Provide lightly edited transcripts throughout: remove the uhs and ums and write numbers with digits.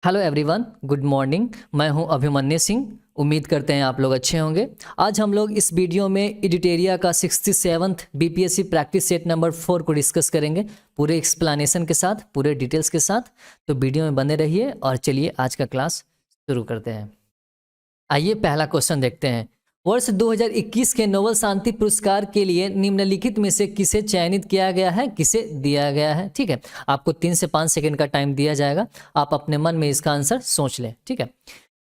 Hello everyone, good morning. मैं हूं अभिमन्यु सिंह। उम्मीद करते हैं आप लोग अच्छे होंगे। आज हम लोग इस वीडियो में एडिटेरिया का 67th BPSC practice set number 4 को डिस्कस करेंगे, पूरे एक्सप्लेनेशन के साथ, पूरे डिटेल्स के साथ। तो वीडियो में बने रहिए और चलिए आज का क्लास शुरू करते हैं। आइए पहला क्वेश्चन देखते हैं। वर्ष 2021 के नोबेल शांति पुरस्कार के लिए निम्नलिखित में से किसे चयनित किया गया है, किसे दिया गया है। ठीक है, आपको 3 से 5 सेकंड का टाइम दिया जाएगा, आप अपने मन में इसका आंसर सोच लें। ठीक है,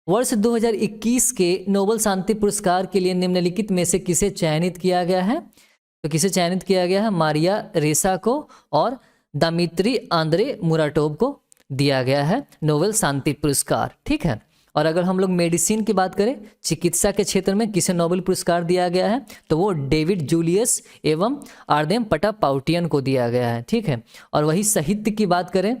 वर्ष 2021 के नोबेल शांति पुरस्कार के लिए निम्नलिखित में से किसे चयनित किया गया है। तो किसे चयनित किया गया है? मारिया रेसा को और दामित्री आंद्रे मुराटोव को दिया गया है नोबेल शांति पुरस्कार। ठीक है, और अगर हम लोग मेडिसिन की बात करें, चिकित्सा के क्षेत्र में किसे नोबेल पुरस्कार दिया गया है, तो वो डेविड जूलियस एवं आर्देम पटापाउटियन को दिया गया है। ठीक है, और वही साहित्य की बात करें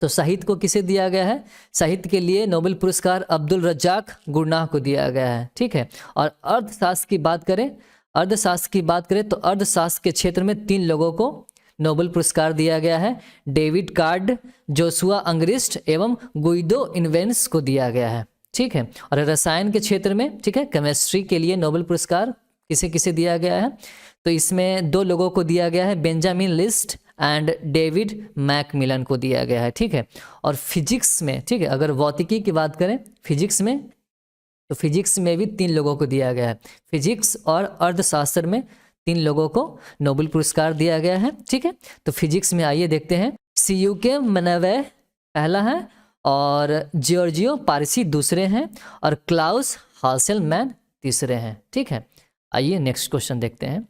तो साहित्य को किसे दिया गया है? साहित्य के लिए नोबेल पुरस्कार अब्दुल रज्जाक गुरनाह को दिया गया है। ठीक है, और अर्थशास्त्र की बात करें, तो अर्थशास्त्र के क्षेत्र में 3 लोगों को नोबेल पुरस्कार दिया गया है। डेविड कार्ड, जोशुआ अंग्रिस्ट एवं गुइदो इन्वेंस को दिया गया है। ठीक है, और रसायन के क्षेत्र में, ठीक है, केमिस्ट्री के लिए नोबेल पुरस्कार किसे किसे दिया गया है? तो इसमें 2 लोगों को दिया गया है, Benjamin list and David Macmillan को दिया गया है। ठीक है, और फिजिक्स में, ठीक है, अगर भौतिकी की बात करें फिजिक्स में, तो फिजिक्स में भी 3 लोगों को दिया गया है। फिजिक्स और अर्थशास्त्र में 3 लोगों को नोबेल पुरस्कार दिया गया है। ठीक है, तो फिजिक्स में आइए देखते हैं। सीयूके मनवे पहला है और जॉर्जियो पारसी दूसरे हैं और क्लाउस हासेलमैन तीसरे हैं। ठीक है, आइए नेक्स्ट क्वेश्चन देखते हैं।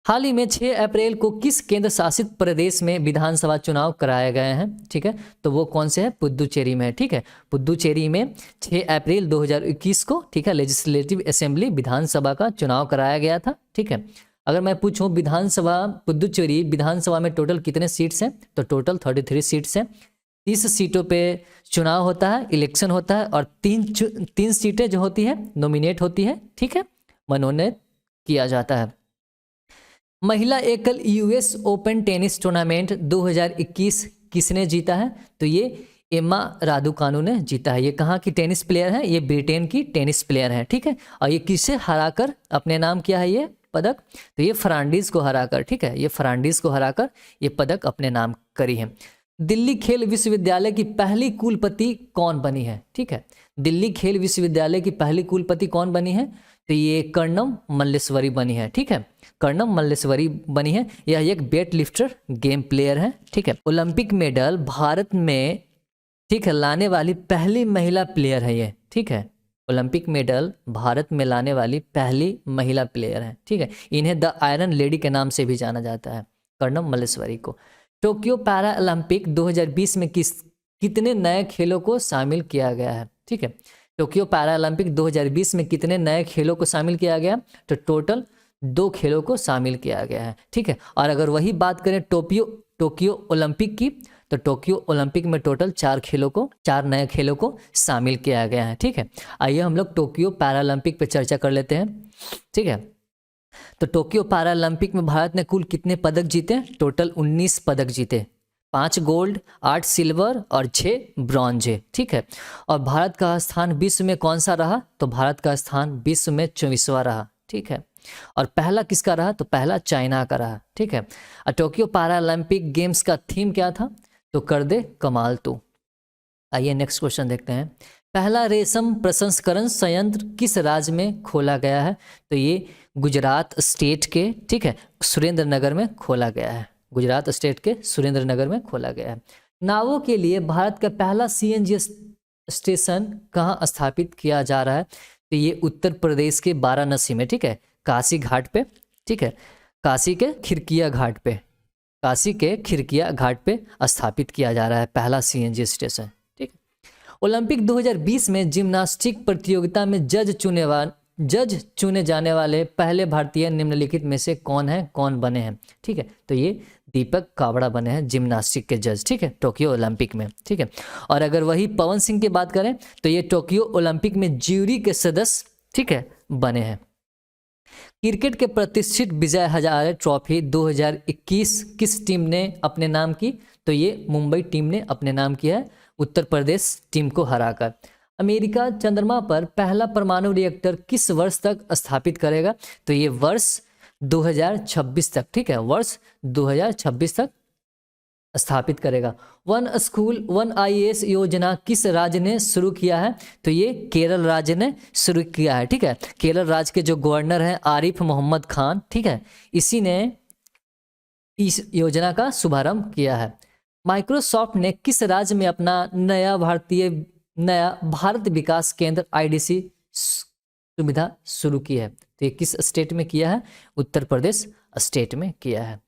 हाल ही में 6 अप्रैल को किस केंद्र शासित प्रदेश में विधानसभा चुनाव कराए गए हैं? ठीक है, तो वो कौन से है? पुद्दुचेरी में। ठीक है, पुद्दुचेरी में 6 अप्रैल 2021 को, ठीक है, लेजिस्लेटिव असेंबली विधानसभा का चुनाव कराया गया था। ठीक है, अगर मैं पूछूं विधानसभा, पुद्दुचेरी विधानसभा में टोटल कितने सीट्स हैं, तो टोटल 33 सीट्स हैं। 30 सीटों पे चुनाव होता है, इलेक्शन होता है, और 3 सीटें जो होती है नॉमिनेट होती है। ठीक है, मनोनीत किया जाता है। महिला एकल यूएस ओपन टेनिस टूर्नामेंट 2021 किसने जीता है? तो ये एम्मा रादुकानु ने जीता है। ये कहाँ की टेनिस प्लेयर है? ये ब्रिटेन की टेनिस प्लेयर है। ठीक है, और ये किसे हराकर अपने नाम किया है ये पदक? तो ये फर्नांडीज को हराकर, ठीक है, ये फर्नांडीज को हराकर ये पदक अपने नाम करी है। दिल्ली खेल विश्वविद्यालय की पहली कुलपति कौन बनी है? ठीक है, दिल्ली खेल विश्वविद्यालय की पहली कुलपति कौन बनी है? तो ये कर्णम मल्लेश्वरी बनी है। ठीक है, कर्णम मल्लेश्वरी बनी है। यह एक वेट लिफ्टर गेम प्लेयर है। ठीक है, ओलंपिक मेडल भारत में, ठीक है, लाने वाली पहली महिला प्लेयर है ये। ठीक है, ओलंपिक मेडल भारत में लाने वाली पहली महिला प्लेयर है। ठीक है, इन्हें द आयरन लेडी के नाम से भी जाना जाता है, कर्णम मल्लेश्वरी को। टोक्यो पैरा ओलंपिक 2020 में कितने नए खेलों को शामिल किया गया है? ठीक है, टोक्यो पैरा ओलंपिक 2020 में कितने नए खेलों को शामिल किया गया? तो टोटल 2 खेलों को शामिल किया गया है। ठीक है, और अगर वही बात करें टोक्यो ओलंपिक की, तो टोक्यो ओलंपिक में टोटल 4 नए खेलों को शामिल किया गया है। ठीक है, आइए हम लोग टोक्यो पैरालंपिक पे चर्चा कर लेते हैं। ठीक है, तो टोक्यो पैरालंपिक में भारत ने कुल कितने पदक जीते? टोटल 19 पदक जीते, 5 गोल्ड, 8 सिल्वर और 6 ब्रॉन्ज है। ठीक है, और भारत का स्थान विश्व में कौन सा रहा? तो भारत का स्थान विश्व में 24वां रहा। ठीक है, और पहला किसका रहा? तो पहला चाइना का रहा। ठीक है, और टोक्यो पैरालंपिक गेम्स का थीम क्या था? तो कर दे कमाल तू। आइए नेक्स्ट क्वेश्चन देखते हैं। पहला रेशम प्रसंस्करण संयंत्र किस राज्य में खोला गया है? तो ये गुजरात स्टेट के, ठीक है, सुरेंद्र नगर में खोला गया है। गुजरात स्टेट के सुरेंद्र नगर में खोला गया है। नावों के लिए भारत का पहला सीएनजी स्टेशन कहाँ स्थापित किया जा रहा है? तो ये उत्तर प्रदेश के वाराणसी में, ठीक है, काशी घाट पे, ठीक है, काशी के खिरकिया घाट पे स्थापित किया जा रहा है पहला सीएनजी स्टेशन। ठीक है, ओलंपिक 2020 में जिम्नास्टिक प्रतियोगिता में जज चुने जाने वाले पहले भारतीय निम्नलिखित में से कौन बने हैं? ठीक है, तो ये दीपक कावड़ा बने हैं जिम्नास्टिक के जज। ठीक है, टोक्यो ओलंपिक में। ठीक है, और अगर वही पवन सिंह की बात करें तो ये टोक्यो ओलंपिक में ज्यूरी के सदस्य, ठीक है, बने हैं। क्रिकेट के प्रतिष्ठित विजय हजारे ट्रॉफी 2021 किस टीम ने अपने नाम की? तो ये मुंबई टीम ने अपने नाम किया है उत्तर प्रदेश टीम को हराकर। अमेरिका चंद्रमा पर पहला परमाणु रिएक्टर किस वर्ष तक स्थापित करेगा? तो ये वर्ष 2026 तक, ठीक है, वर्ष 2026 तक स्थापित करेगा। वन स्कूल वन आईएएस योजना किस राज्य ने शुरू किया है? तो ये केरल राज्य ने शुरू किया है, ठीक है। केरल राज्य के जो गवर्नर हैं आरिफ मोहम्मद खान, ठीक है, इसी ने इस योजना का शुभारंभ किया है। माइक्रोसॉफ्ट ने किस राज्य में अपना नया भारत विकास केंद्र आईडीसी सुविधा शुरू की है? तो ये किस स्टेट में किया है? उत्तर प्रदेश स्टेट में किया है।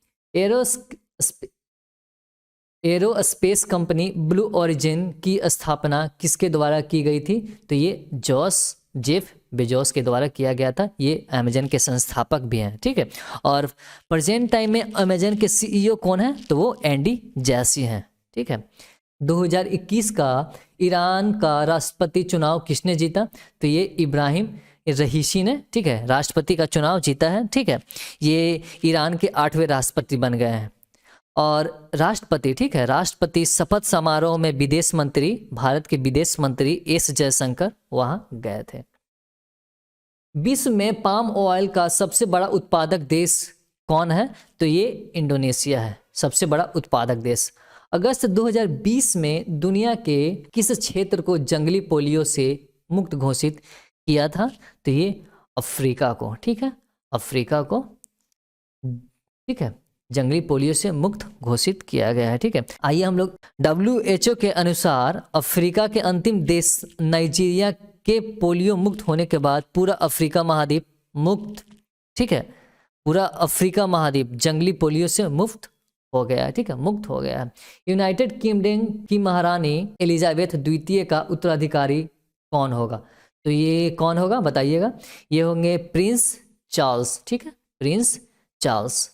एरोस्पेस कंपनी ब्लू ओरिजिन की स्थापना किसके द्वारा की गई थी? तो ये जेफ बेजोस के द्वारा किया गया था। ये अमेजन के संस्थापक भी हैं, ठीक है। और प्रेजेंट टाइम में अमेजन के सीईओ कौन है? तो वो एंडी जैसी हैं, ठीक है। 2021 का ईरान का राष्ट्रपति चुनाव किसने जीता? तो ये इब्राहिम रहीसी ने, ठीक है, राष्ट्रपति का चुनाव जीता है, ठीक है। ये ईरान के 8वें राष्ट्रपति बन गए हैं। और राष्ट्रपति, ठीक है, राष्ट्रपति शपथ समारोह में विदेश मंत्री, भारत के विदेश मंत्री एस जयशंकर वहां गए थे। विश्व में पाम ऑयल का सबसे बड़ा उत्पादक देश कौन है? तो ये इंडोनेशिया है, सबसे बड़ा उत्पादक देश। अगस्त 2020 में दुनिया के किस क्षेत्र को जंगली पोलियो से मुक्त घोषित किया था? तो ये अफ्रीका को, ठीक है, अफ्रीका को, ठीक है, जंगली पोलियो से मुक्त घोषित किया गया है, ठीक है। आइए हम लोग WHO के अनुसार अफ्रीका के अंतिम देश नाइजीरिया के पोलियो मुक्त होने के बाद पूरा अफ्रीका महाद्वीप मुक्त, ठीक है, पूरा अफ्रीका महाद्वीप जंगली पोलियो से मुक्त हो गया है, ठीक है, मुक्त हो गया है। यूनाइटेड किंगडम की महारानी एलिजाबेथ द्वितीय का उत्तराधिकारी कौन होगा? तो ये कौन होगा बताइएगा? ये होंगे प्रिंस चार्ल्स, ठीक है, प्रिंस चार्ल्स।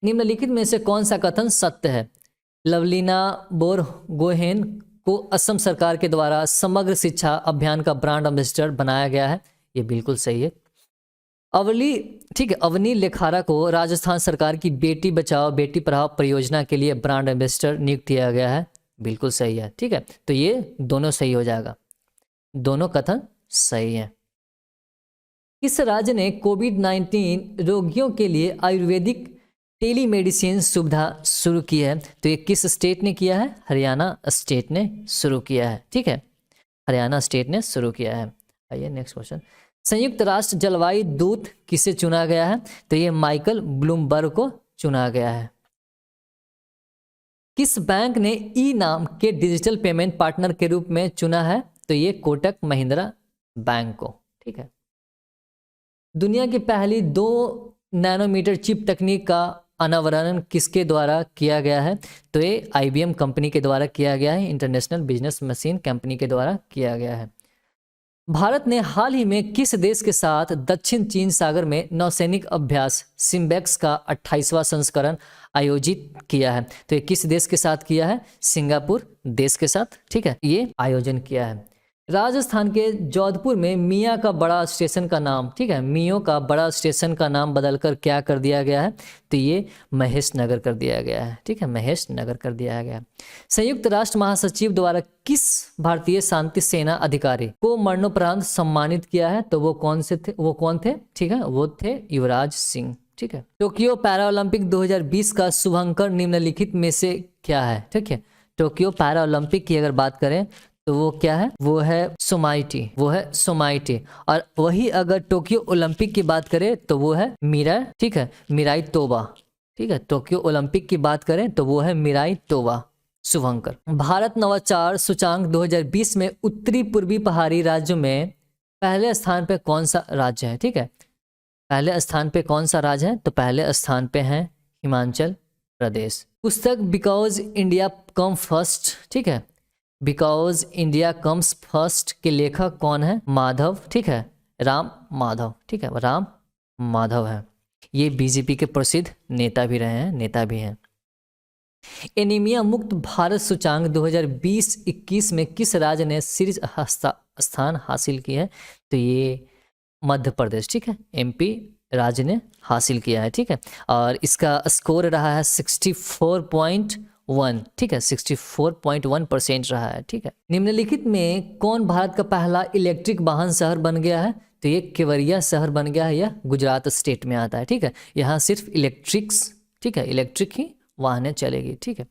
निम्नलिखित में से कौन सा कथन सत्य है? लवलीना बोरगोहेन को असम सरकार के द्वारा समग्र शिक्षा अभियान का ब्रांड एम्बेसडर बनाया गया है। ये बिल्कुल सही है। अवली, ठीक है, अवनी लेखारा को राजस्थान सरकार की बेटी बचाओ बेटी पढ़ाओ परियोजना के लिए ब्रांड एम्बेसडर नियुक्त किया गया है। बिल्कुल सही है, ठीक है। तो ये दोनों सही हो जाएगा, दोनों कथन सही है। किस राज्य ने कोविड-19 रोगियों के लिए आयुर्वेदिक टेलीमेडिसिन सुविधा शुरू की है? तो ये किस स्टेट ने किया है? हरियाणा स्टेट ने शुरू किया है, ठीक है, हरियाणा स्टेट ने शुरू किया है। आइए नेक्स्ट क्वेश्चन। संयुक्त राष्ट्र जलवायु दूत किसे चुना गया है? तो ये माइकल ब्लूमबर्ग को चुना गया है। किस बैंक ने ई नाम के डिजिटल पेमेंट पार्टनर के रूप में चुना है? तो ये कोटक महिंद्रा बैंक को, ठीक है। दुनिया की पहली 2 नैनोमीटर चिप तकनीक का अनावरण किसके द्वारा किया गया है? तो ये IBM कंपनी के द्वारा किया गया है, इंटरनेशनल बिजनेस मशीन कंपनी के द्वारा किया गया है। भारत ने हाल ही में किस देश के साथ दक्षिण चीन सागर में नौसैनिक अभ्यास सिम्बेक्स का 28वां संस्करण आयोजित किया है? तो ये किस देश के साथ किया है? सिंगापुर देश के साथ, ठीक है, ये आयोजन किया है। राजस्थान के जोधपुर में मियाँ का बड़ा स्टेशन का नाम, ठीक है, मियों का बड़ा स्टेशन का नाम बदलकर क्या कर दिया गया है? तो ये महेश नगर कर दिया गया है, ठीक है, महेश नगर कर दिया गया है। संयुक्त राष्ट्र महासचिव द्वारा किस भारतीय शांति सेना अधिकारी को मरणोपरांत सम्मानित किया है? तो वो कौन थे, ठीक है, वो थे युवराज सिंह, ठीक है। टोक्यो पैरालंपिक 2020 का शुभंकर निम्नलिखित में से क्या है? ठीक है, टोक्यो पैरालंपिक की अगर बात करें तो वो क्या है? वो है सोमाइटी। और वही अगर टोक्यो ओलंपिक की बात करें तो वो है मीराई, ठीक है, मीराई तोबा, ठीक है। टोक्यो ओलंपिक की बात करें तो वो है मीराई तोबा शुभंकर। भारत नवाचार सूचांक 2020 में उत्तरी पूर्वी पहाड़ी राज्यों में पहले स्थान पे कौन सा राज्य है? ठीक है, पहले स्थान पे कौन सा राज्य है? तो पहले स्थान पे है हिमाचल प्रदेश। पुस्तक बिकॉज इंडिया कम फर्स्ट, ठीक है, बिकॉज इंडिया कम्स फर्स्ट के लेखक कौन है? माधव, ठीक है, राम माधव, ठीक है, राम माधव है। ये बीजेपी के प्रसिद्ध नेता भी रहे हैं, नेता भी हैं। एनीमिया मुक्त भारत सूचांक 2020-21 में किस राज्य ने शीर्ष स्थान हासिल की है? तो ये मध्य प्रदेश, ठीक है, MP राज्य ने हासिल किया है, ठीक है। और इसका स्कोर रहा है 64 64.1, ठीक है, 64.1% रहा है, ठीक है। निम्नलिखित में कौन भारत का पहला इलेक्ट्रिक वाहन शहर बन गया है? तो ये केवड़िया शहर बन गया है, यह गुजरात स्टेट में आता है, ठीक है। यहाँ सिर्फ इलेक्ट्रिक्स, ठीक है, इलेक्ट्रिक ही वाहनें चलेगी, ठीक है।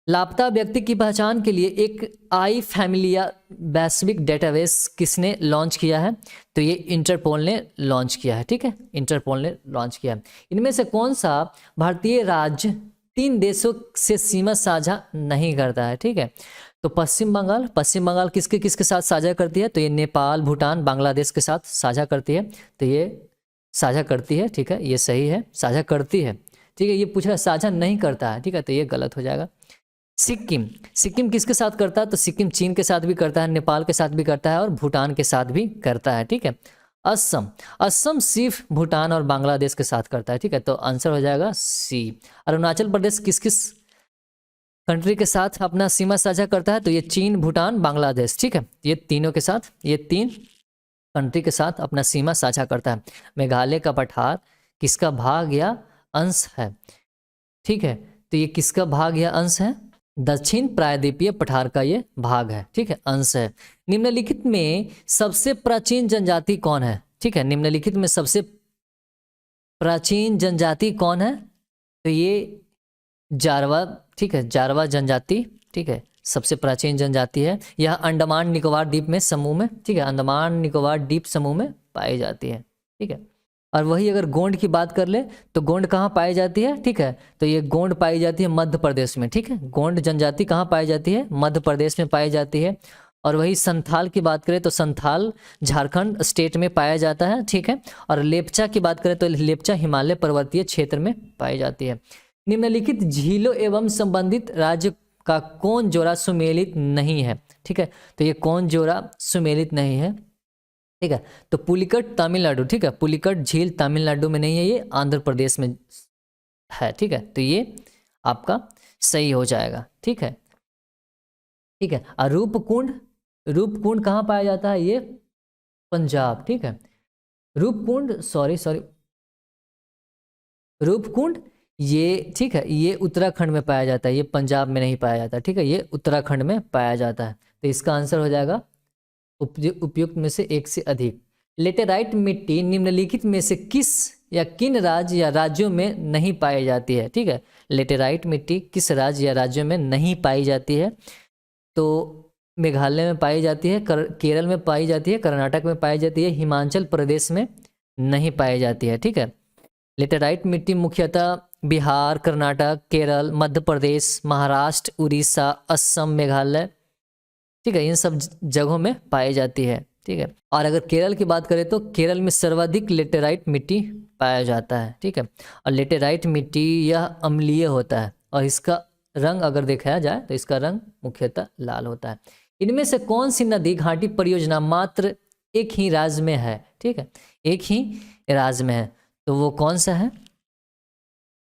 लापता व्यक्ति की पहचान के लिए एक आई फैमिलिया वैश्विक डेटाबेस किसने लॉन्च किया है? तो ये इंटरपोल ने लॉन्च किया है, ठीक है, इंटरपोल ने लॉन्च किया है। इनमें से कौन सा भारतीय राज्य 3 देशों से सीमा साझा नहीं करता है? ठीक है, तो पश्चिम बंगाल किसके किसके साथ साझा करती है? तो ये नेपाल, भूटान, बांग्लादेश के साथ साझा करती है। तो ये साझा करती है, ठीक है, ये सही है, साझा करती है, ठीक है। ये पूछ रहा है साझा नहीं करता है, ठीक है, तो ये गलत हो जाएगा। सिक्किम किसके साथ करता है? तो सिक्किम चीन के साथ भी करता है, नेपाल के साथ भी करता है और भूटान के साथ भी करता है, ठीक है। असम सिर्फ भूटान और बांग्लादेश के साथ करता है, ठीक है, तो आंसर हो जाएगा सी। अरुणाचल प्रदेश किस किस कंट्री के साथ अपना सीमा साझा करता है? तो ये चीन, भूटान, बांग्लादेश, ठीक है, ये तीनों के साथ, ये 3 कंट्री के साथ अपना सीमा साझा करता है। मेघालय का पठार किसका भाग या अंश है? ठीक है, तो ये किसका भाग या अंश है? दक्षिण प्रायद्वीपीय पठार का ये भाग है, ठीक है, अंश है। निम्नलिखित में सबसे प्राचीन जनजाति कौन है? ठीक है, निम्नलिखित में सबसे प्राचीन जनजाति कौन है? तो ये जारवा, ठीक है, जारवा जनजाति, ठीक है, सबसे प्राचीन जनजाति है। यह अंडमान निकोबार द्वीप में समूह में, ठीक है, अंडमान निकोबार द्वीप समूह में पाई जाती है, ठीक है। और वही अगर गोंड की बात कर ले तो गोंड कहाँ पाई जाती है? ठीक है, तो ये गोंड पाई जाती है मध्य प्रदेश में, ठीक है, गोंड जनजाति कहाँ पाई जाती है? मध्य प्रदेश में पाई जाती है। और वही संथाल की बात करें तो संथाल झारखंड स्टेट में पाया जाता है, ठीक है। और लेप्चा की बात करें तो लेप्चा हिमालय पर्वतीय क्षेत्र में पाई जाती है। निम्नलिखित झीलों एवं संबंधित राज्य का कौन जोड़ा सुमेलित नहीं है? ठीक है, तो ये कौन जोड़ा सुमेलित नहीं है? ठीक है, तो पुलिकट तमिलनाडु, ठीक है, पुलिकट झील तमिलनाडु में नहीं है, ये आंध्र प्रदेश में है, ठीक है, तो ये आपका सही हो जाएगा, ठीक है, ठीक है। और रूपकुंड कहाँ पाया जाता है? ये पंजाब, ठीक है। रूपकुंड ये, ठीक है, ये उत्तराखंड में पाया जाता है, ये पंजाब में नहीं पाया जाता, ठीक है, ये उत्तराखंड में पाया जाता है। तो इसका आंसर हो जाएगा उपयुक्त में से एक से अधिक। लेटेराइट मिट्टी निम्नलिखित में से किस या किन राज्य या राज्यों में नहीं पाई जाती है? ठीक है, लेटेराइट मिट्टी किस राज्य या राज्यों में नहीं पाई जाती है? तो मेघालय में पाई जाती है, केरल में पाई जाती है, कर्नाटक में पाई जाती है, हिमाचल प्रदेश में नहीं पाई जाती है, ठीक है। लेटेराइट मिट्टी मुख्यतः बिहार, कर्नाटक, केरल, मध्य प्रदेश, महाराष्ट्र, उड़ीसा, असम, मेघालय, ठीक है, इन सब जगहों में पाई जाती है, ठीक है। और अगर केरल की बात करें तो केरल में सर्वाधिक लेटेराइट मिट्टी पाया जाता है, ठीक है। और लेटेराइट मिट्टी यह अम्लीय होता है और इसका रंग अगर देखा जाए तो इसका रंग मुख्यतः लाल होता है। इनमें से कौन सी नदी घाटी परियोजना मात्र एक ही राज्य में है? ठीक है, एक ही राज्य में है, तो वो कौन सा है?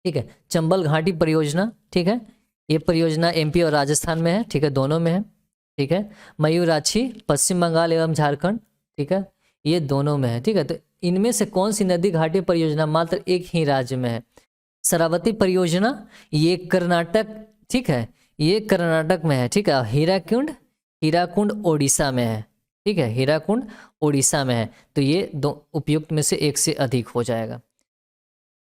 ठीक है, चंबल घाटी परियोजना, ठीक है, ये परियोजना एमपी और राजस्थान में है, ठीक है, दोनों में है, ठीक है। मयूराक्षी पश्चिम बंगाल एवं झारखंड, ठीक है, ये दोनों में है, ठीक है। तो इनमें से कौन सी नदी घाटी परियोजना मात्र एक ही राज्य में है? शरावती परियोजना ये कर्नाटक, ठीक है, ये कर्नाटक में है, ठीक है। हीराकुंड ओडिशा में है, ठीक है, हीराकुंड ओडिशा में है, तो ये दो उपयुक्त में से एक से अधिक हो जाएगा।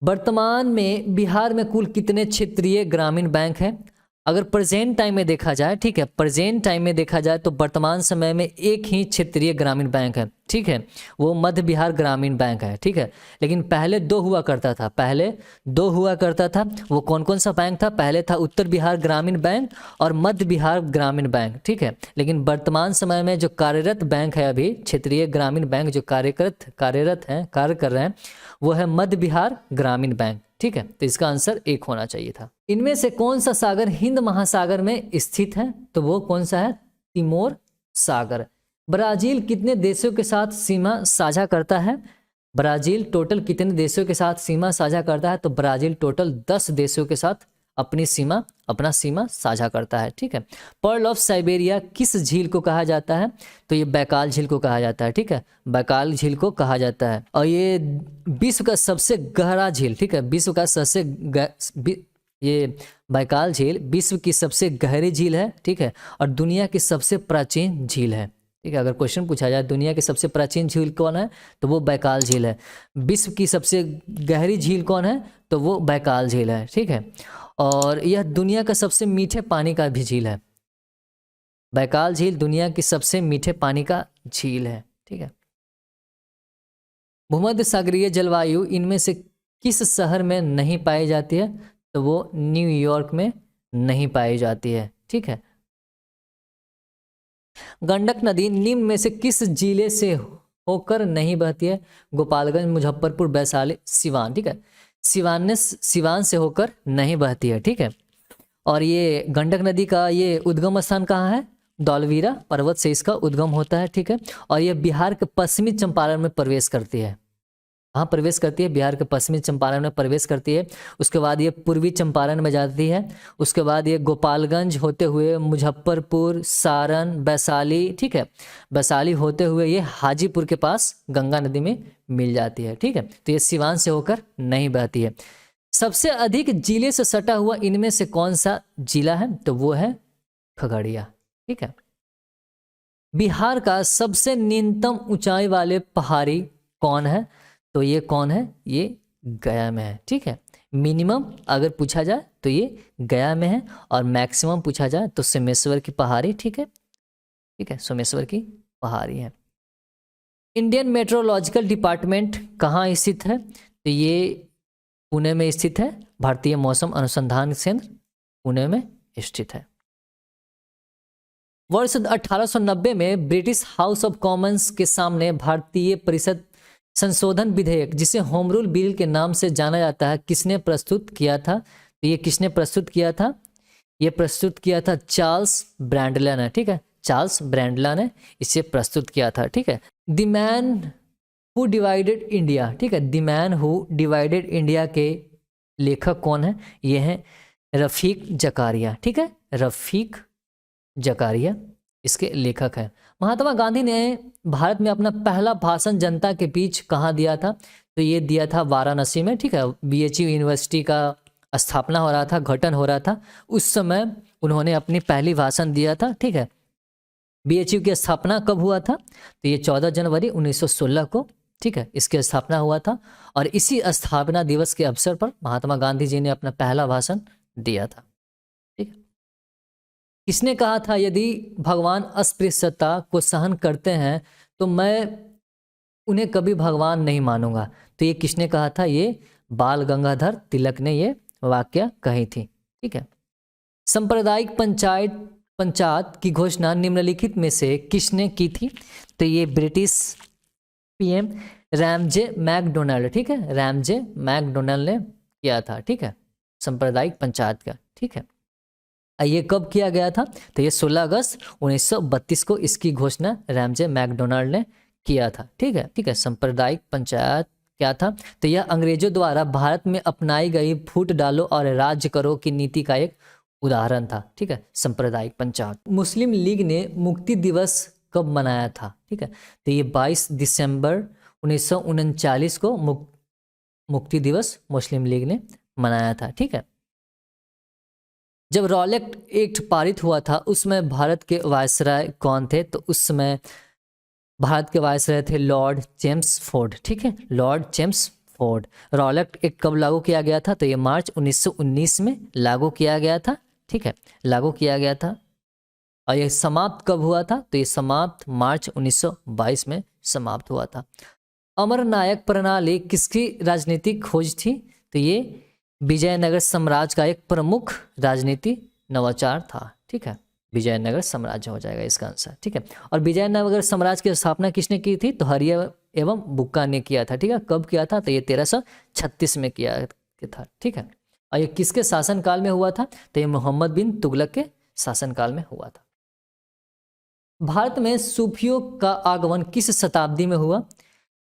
वर्तमान में बिहार में कुल कितने क्षेत्रीय ग्रामीण बैंक हैं? अगर प्रेजेंट टाइम में देखा जाए, ठीक है, प्रेजेंट टाइम में देखा जाए तो वर्तमान समय में एक ही क्षेत्रीय ग्रामीण बैंक है, ठीक है, वो मध्य बिहार ग्रामीण बैंक है, ठीक है। लेकिन पहले 2 हुआ करता था, वो कौन कौन सा बैंक था? पहले था उत्तर बिहार ग्रामीण बैंक और मध्य बिहार ग्रामीण बैंक, ठीक है। लेकिन वर्तमान समय में जो कार्यरत बैंक है, अभी क्षेत्रीय ग्रामीण बैंक जो कार्य कर रहे हैं, वो है मध्य बिहार ग्रामीण बैंक, ठीक है। तो इसका आंसर 1 होना चाहिए था। इनमें से कौन सा सागर हिंद महासागर में स्थित है? तो वो कौन सा है? तिमोर सागर। ब्राजील कितने देशों के साथ सीमा साझा करता है? ब्राजील टोटल कितने देशों के साथ सीमा साझा करता है? तो ब्राजील टोटल 10 देशों के साथ अपना सीमा साझा करता है, ठीक है। पर्ल ऑफ साइबेरिया किस झील को कहा जाता है? तो ये बैकाल झील को कहा जाता है, ठीक है, बैकाल झील को कहा जाता है। और ये विश्व का सबसे गहरा झील, ठीक है, विश्व का सबसे ये बैकाल झील विश्व की सबसे गहरी झील है, ठीक है, और दुनिया की सबसे प्राचीन झील है, ठीक है। अगर क्वेश्चन पूछा जाए दुनिया की सबसे प्राचीन झील कौन है तो वो बैकाल झील है। विश्व की सबसे गहरी झील कौन है तो वो बैकाल झील है, ठीक है। और यह दुनिया का सबसे मीठे पानी का भी झील है। बैकाल झील दुनिया की सबसे मीठे पानी का झील है, ठीक है। भूमध्य सागरीय जलवायु इनमें से किस शहर में नहीं पाई जाती है तो वो न्यूयॉर्क में नहीं पाई जाती है, ठीक है। गंडक नदी निम्न में से किस जिले से होकर नहीं बहती है? गोपालगंज, मुजफ्फरपुर, वैशाली, सिवान, ठीक है। सिवान से होकर नहीं बहती है, ठीक है। और ये गंडक नदी का ये उद्गम स्थान कहाँ है? धौलवीरा पर्वत से इसका उद्गम होता है, ठीक है। और ये बिहार के पश्चिमी चंपारण में प्रवेश करती है। हाँ, प्रवेश करती है, बिहार के पश्चिमी चंपारण में प्रवेश करती है। उसके बाद ये पूर्वी चंपारण में जाती है। उसके बाद ये गोपालगंज होते हुए मुजफ्फरपुर, सारण, वैशाली, ठीक है, वैशाली होते हुए ये हाजीपुर के पास गंगा नदी में मिल जाती है, ठीक है। तो ये सिवान से होकर नहीं बहती है। सबसे अधिक जिले से सटा हुआ इनमें से कौन सा जिला है तो वो है खगड़िया, ठीक है। बिहार का सबसे न्यूनतम ऊंचाई वाले पहाड़ी कौन है तो ये कौन है? ये गया में है, ठीक है। मिनिमम अगर पूछा जाए तो ये गया में है, और मैक्सिमम पूछा जाए तो सोमेश्वर की पहाड़ी, ठीक है, ठीक है, सोमेश्वर की पहाड़ी है। इंडियन मेट्रोलॉजिकल डिपार्टमेंट कहाँ स्थित है तो ये पुणे में स्थित है। भारतीय मौसम अनुसंधान केंद्र पुणे में स्थित है। वर्ष 1890 में ब्रिटिश हाउस ऑफ कॉमन्स के सामने भारतीय परिषद संशोधन विधेयक, जिसे होम रूल बिल के नाम से जाना जाता है, किसने प्रस्तुत किया था तो ये किसने प्रस्तुत किया था? ये प्रस्तुत किया था चार्ल्स ब्रैंडलन है, ठीक है, चार्ल्स ब्रैंडलन ने इसे प्रस्तुत किया था, ठीक है। The man who divided India, ठीक है, the man who divided India के लेखक कौन है? ये हैं रफीक जकारिया, ठीक है, रफीक जकारिया इसके लेखक हैं। महात्मा गांधी ने भारत में अपना पहला भाषण जनता के बीच कहाँ दिया था तो ये दिया था वाराणसी में, ठीक है। बीएचयू यूनिवर्सिटी का स्थापना हो रहा था, गठन हो रहा था, उस समय उन्होंने अपनी पहली भाषण दिया था, ठीक है। बीएचयू की स्थापना कब हुआ था तो ये 14 जनवरी 1916 को, ठीक है, इसकी स्थापना हुआ था। और इसी स्थापना दिवस के अवसर पर महात्मा गांधी जी ने अपना पहला भाषण दिया था, ठीक है। किसने कहा था यदि भगवान अस्पृश्यता को सहन करते हैं तो मैं उन्हें कभी भगवान नहीं मानूंगा तो ये किसने कहा था? ये बाल गंगाधर तिलक ने ये वाक्य कही थी, ठीक है। सांप्रदायिक पंचायत की घोषणा निम्नलिखित में से किसने की थी तो ये ब्रिटिश पीएम रैमजे मैकडोनाल्ड, ठीक है, रैमजे मैकडोनाल्ड ने किया था, ठीक है, सांप्रदायिक पंचायत का, ठीक है। ये कब किया गया था तो ये 16 अगस्त 1932 को इसकी घोषणा रैमजे मैकडोनाल्ड ने किया था, ठीक है, ठीक है। सांप्रदायिक पंचायत क्या था तो यह अंग्रेजों द्वारा भारत में अपनाई गई फूट डालो और राज्य करो की नीति का एक उदाहरण था, ठीक है, सांप्रदायिक पंचायत। मुस्लिम लीग ने मुक्ति दिवस कब मनाया था, ठीक है, तो ये 22 दिसंबर 1939 को मुक्ति दिवस मुस्लिम लीग ने मनाया था, ठीक है। जब रॉलेट एक्ट पारित हुआ था उसमें भारत के वायसराय कौन थे तो उस समय भारत के वायसराय थे लॉर्ड चेम्सफोर्ड, ठीक है, लॉर्ड चेम्सफोर्ड। रॉलेट एक्ट कब लागू किया गया था तो ये मार्च 1919 में लागू किया गया था, ठीक है, लागू किया गया था। और ये समाप्त कब हुआ था तो ये समाप्त मार्च 1922 में समाप्त हुआ था। अमरनायक प्रणाली किसकी राजनीतिक खोज थी तो ये विजयनगर साम्राज्य का एक प्रमुख राजनीति नवाचार था, ठीक है, विजयनगर साम्राज्य हो जाएगा इसका आंसर, ठीक है। और विजयनगर साम्राज्य की स्थापना किसने की थी तो हरिया एवं बुक्का ने किया था, ठीक है। कब किया था तो ये 1336 में किया था, ठीक है। और ये किसके शासनकाल में हुआ था तो ये मोहम्मद बिन तुगलक के शासनकाल में हुआ था। भारत में सूफियों का आगमन किस शताब्दी में हुआ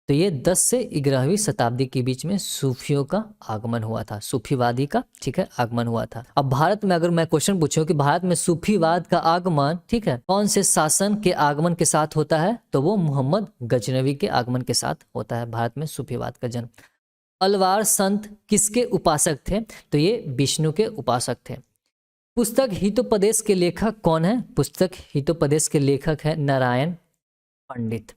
तो ये 10 से 11वीं शताब्दी के बीच में सूफियों का आगमन हुआ था, सूफीवादी का, ठीक है, आगमन हुआ था। अब भारत में अगर मैं क्वेश्चन पूछूं कि भारत में सूफीवाद का आगमन, ठीक है, कौन से शासन के आगमन के साथ होता है तो वो मोहम्मद गजनवी के आगमन के साथ होता है भारत में सूफीवाद का जन्म। अलवार संत किसके उपासक थे? तो ये विष्णु के उपासक थे। पुस्तक हितोपदेश के लेखक कौन है? पुस्तक हितोपदेश के लेखक है नारायण पंडित।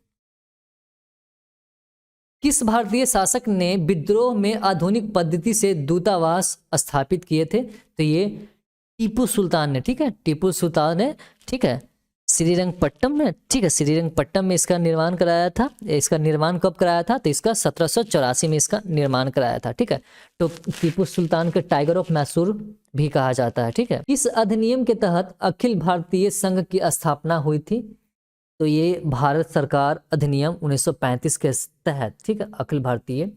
किस भारतीय शासक ने विद्रोह में आधुनिक पद्धति से दूतावास स्थापित किए थे? तो ये टीपू सुल्तान ने, ठीक है, टीपू सुल्तान ने, ठीक है, श्रीरंगपट्टम में, ठीक है, श्रीरंगपट्टम में इसका निर्माण कराया था। इसका निर्माण कब कराया था? तो इसका 1784 में इसका निर्माण कराया था, ठीक है। तो टीपू सुल्तान के टाइगर ऑफ मैसूर भी कहा जाता है, ठीक है। इस अधिनियम के तहत अखिल भारतीय संघ की स्थापना हुई थी? तो ये भारत सरकार अधिनियम 1935 के तहत, ठीक है, अखिल भारतीय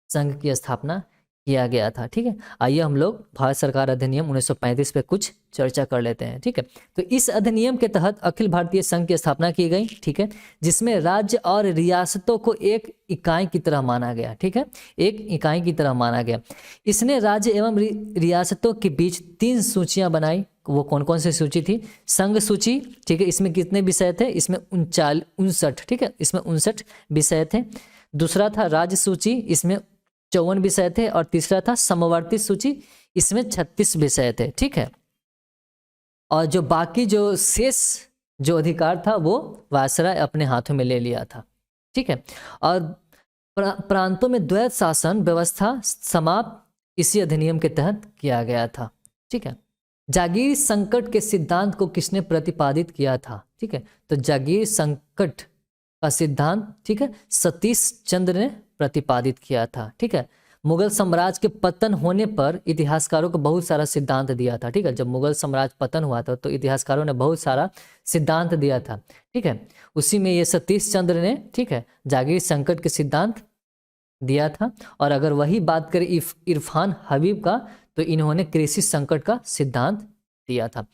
संघ की स्थापना किया गया था, ठीक है। आइए हम लोग भारत सरकार अधिनियम 1935 पे कुछ चर्चा कर लेते हैं, ठीक है। तो इस अधिनियम के तहत अखिल भारतीय संघ की स्थापना की गई, ठीक है, जिसमें राज्य और रियासतों को एक इकाई की तरह माना गया, ठीक है, एक इकाई की तरह माना गया। इसने राज्य एवं रियासतों के बीच 3 सूचियां बनाई। वो कौन कौन सी सूची थी? संघ सूची, ठीक है, इसमें कितने विषय थे? इसमें 59, ठीक है, इसमें 59 विषय थे। दूसरा था राज्य सूची, इसमें 54 विषय थे। और तीसरा था समवर्ती सूची, इसमें 36 विषय थे, ठीक है। और जो बाकी जो शेष जो अधिकार था वो वायसराय अपने हाथों में ले लिया था, ठीक है। और प्रांतों में द्वैत शासन व्यवस्था समाप्त इसी अधिनियम के तहत किया गया था, ठीक है। जागीर संकट के सिद्धांत को किसने प्रतिपादित किया था? ठीक है, तो जागीर संकट का सिद्धांत, ठीक है, सतीश चंद्र ने प्रतिपादित किया था, ठीक है। मुगल साम्राज्य के पतन होने पर इतिहासकारों को बहुत सारा सिद्धांत दिया था, ठीक है। जब मुगल साम्राज्य पतन हुआ था तो इतिहासकारों ने बहुत सारा सिद्धांत दिया था, ठीक है। उसी में ये सतीश चंद्र ने, ठीक है, जागीर संकट के सिद्धांत दिया था। और अगर वही बात करें इरफान हबीब का, तो इन्होंने कृषि संकट का सिद्धांत दिया था।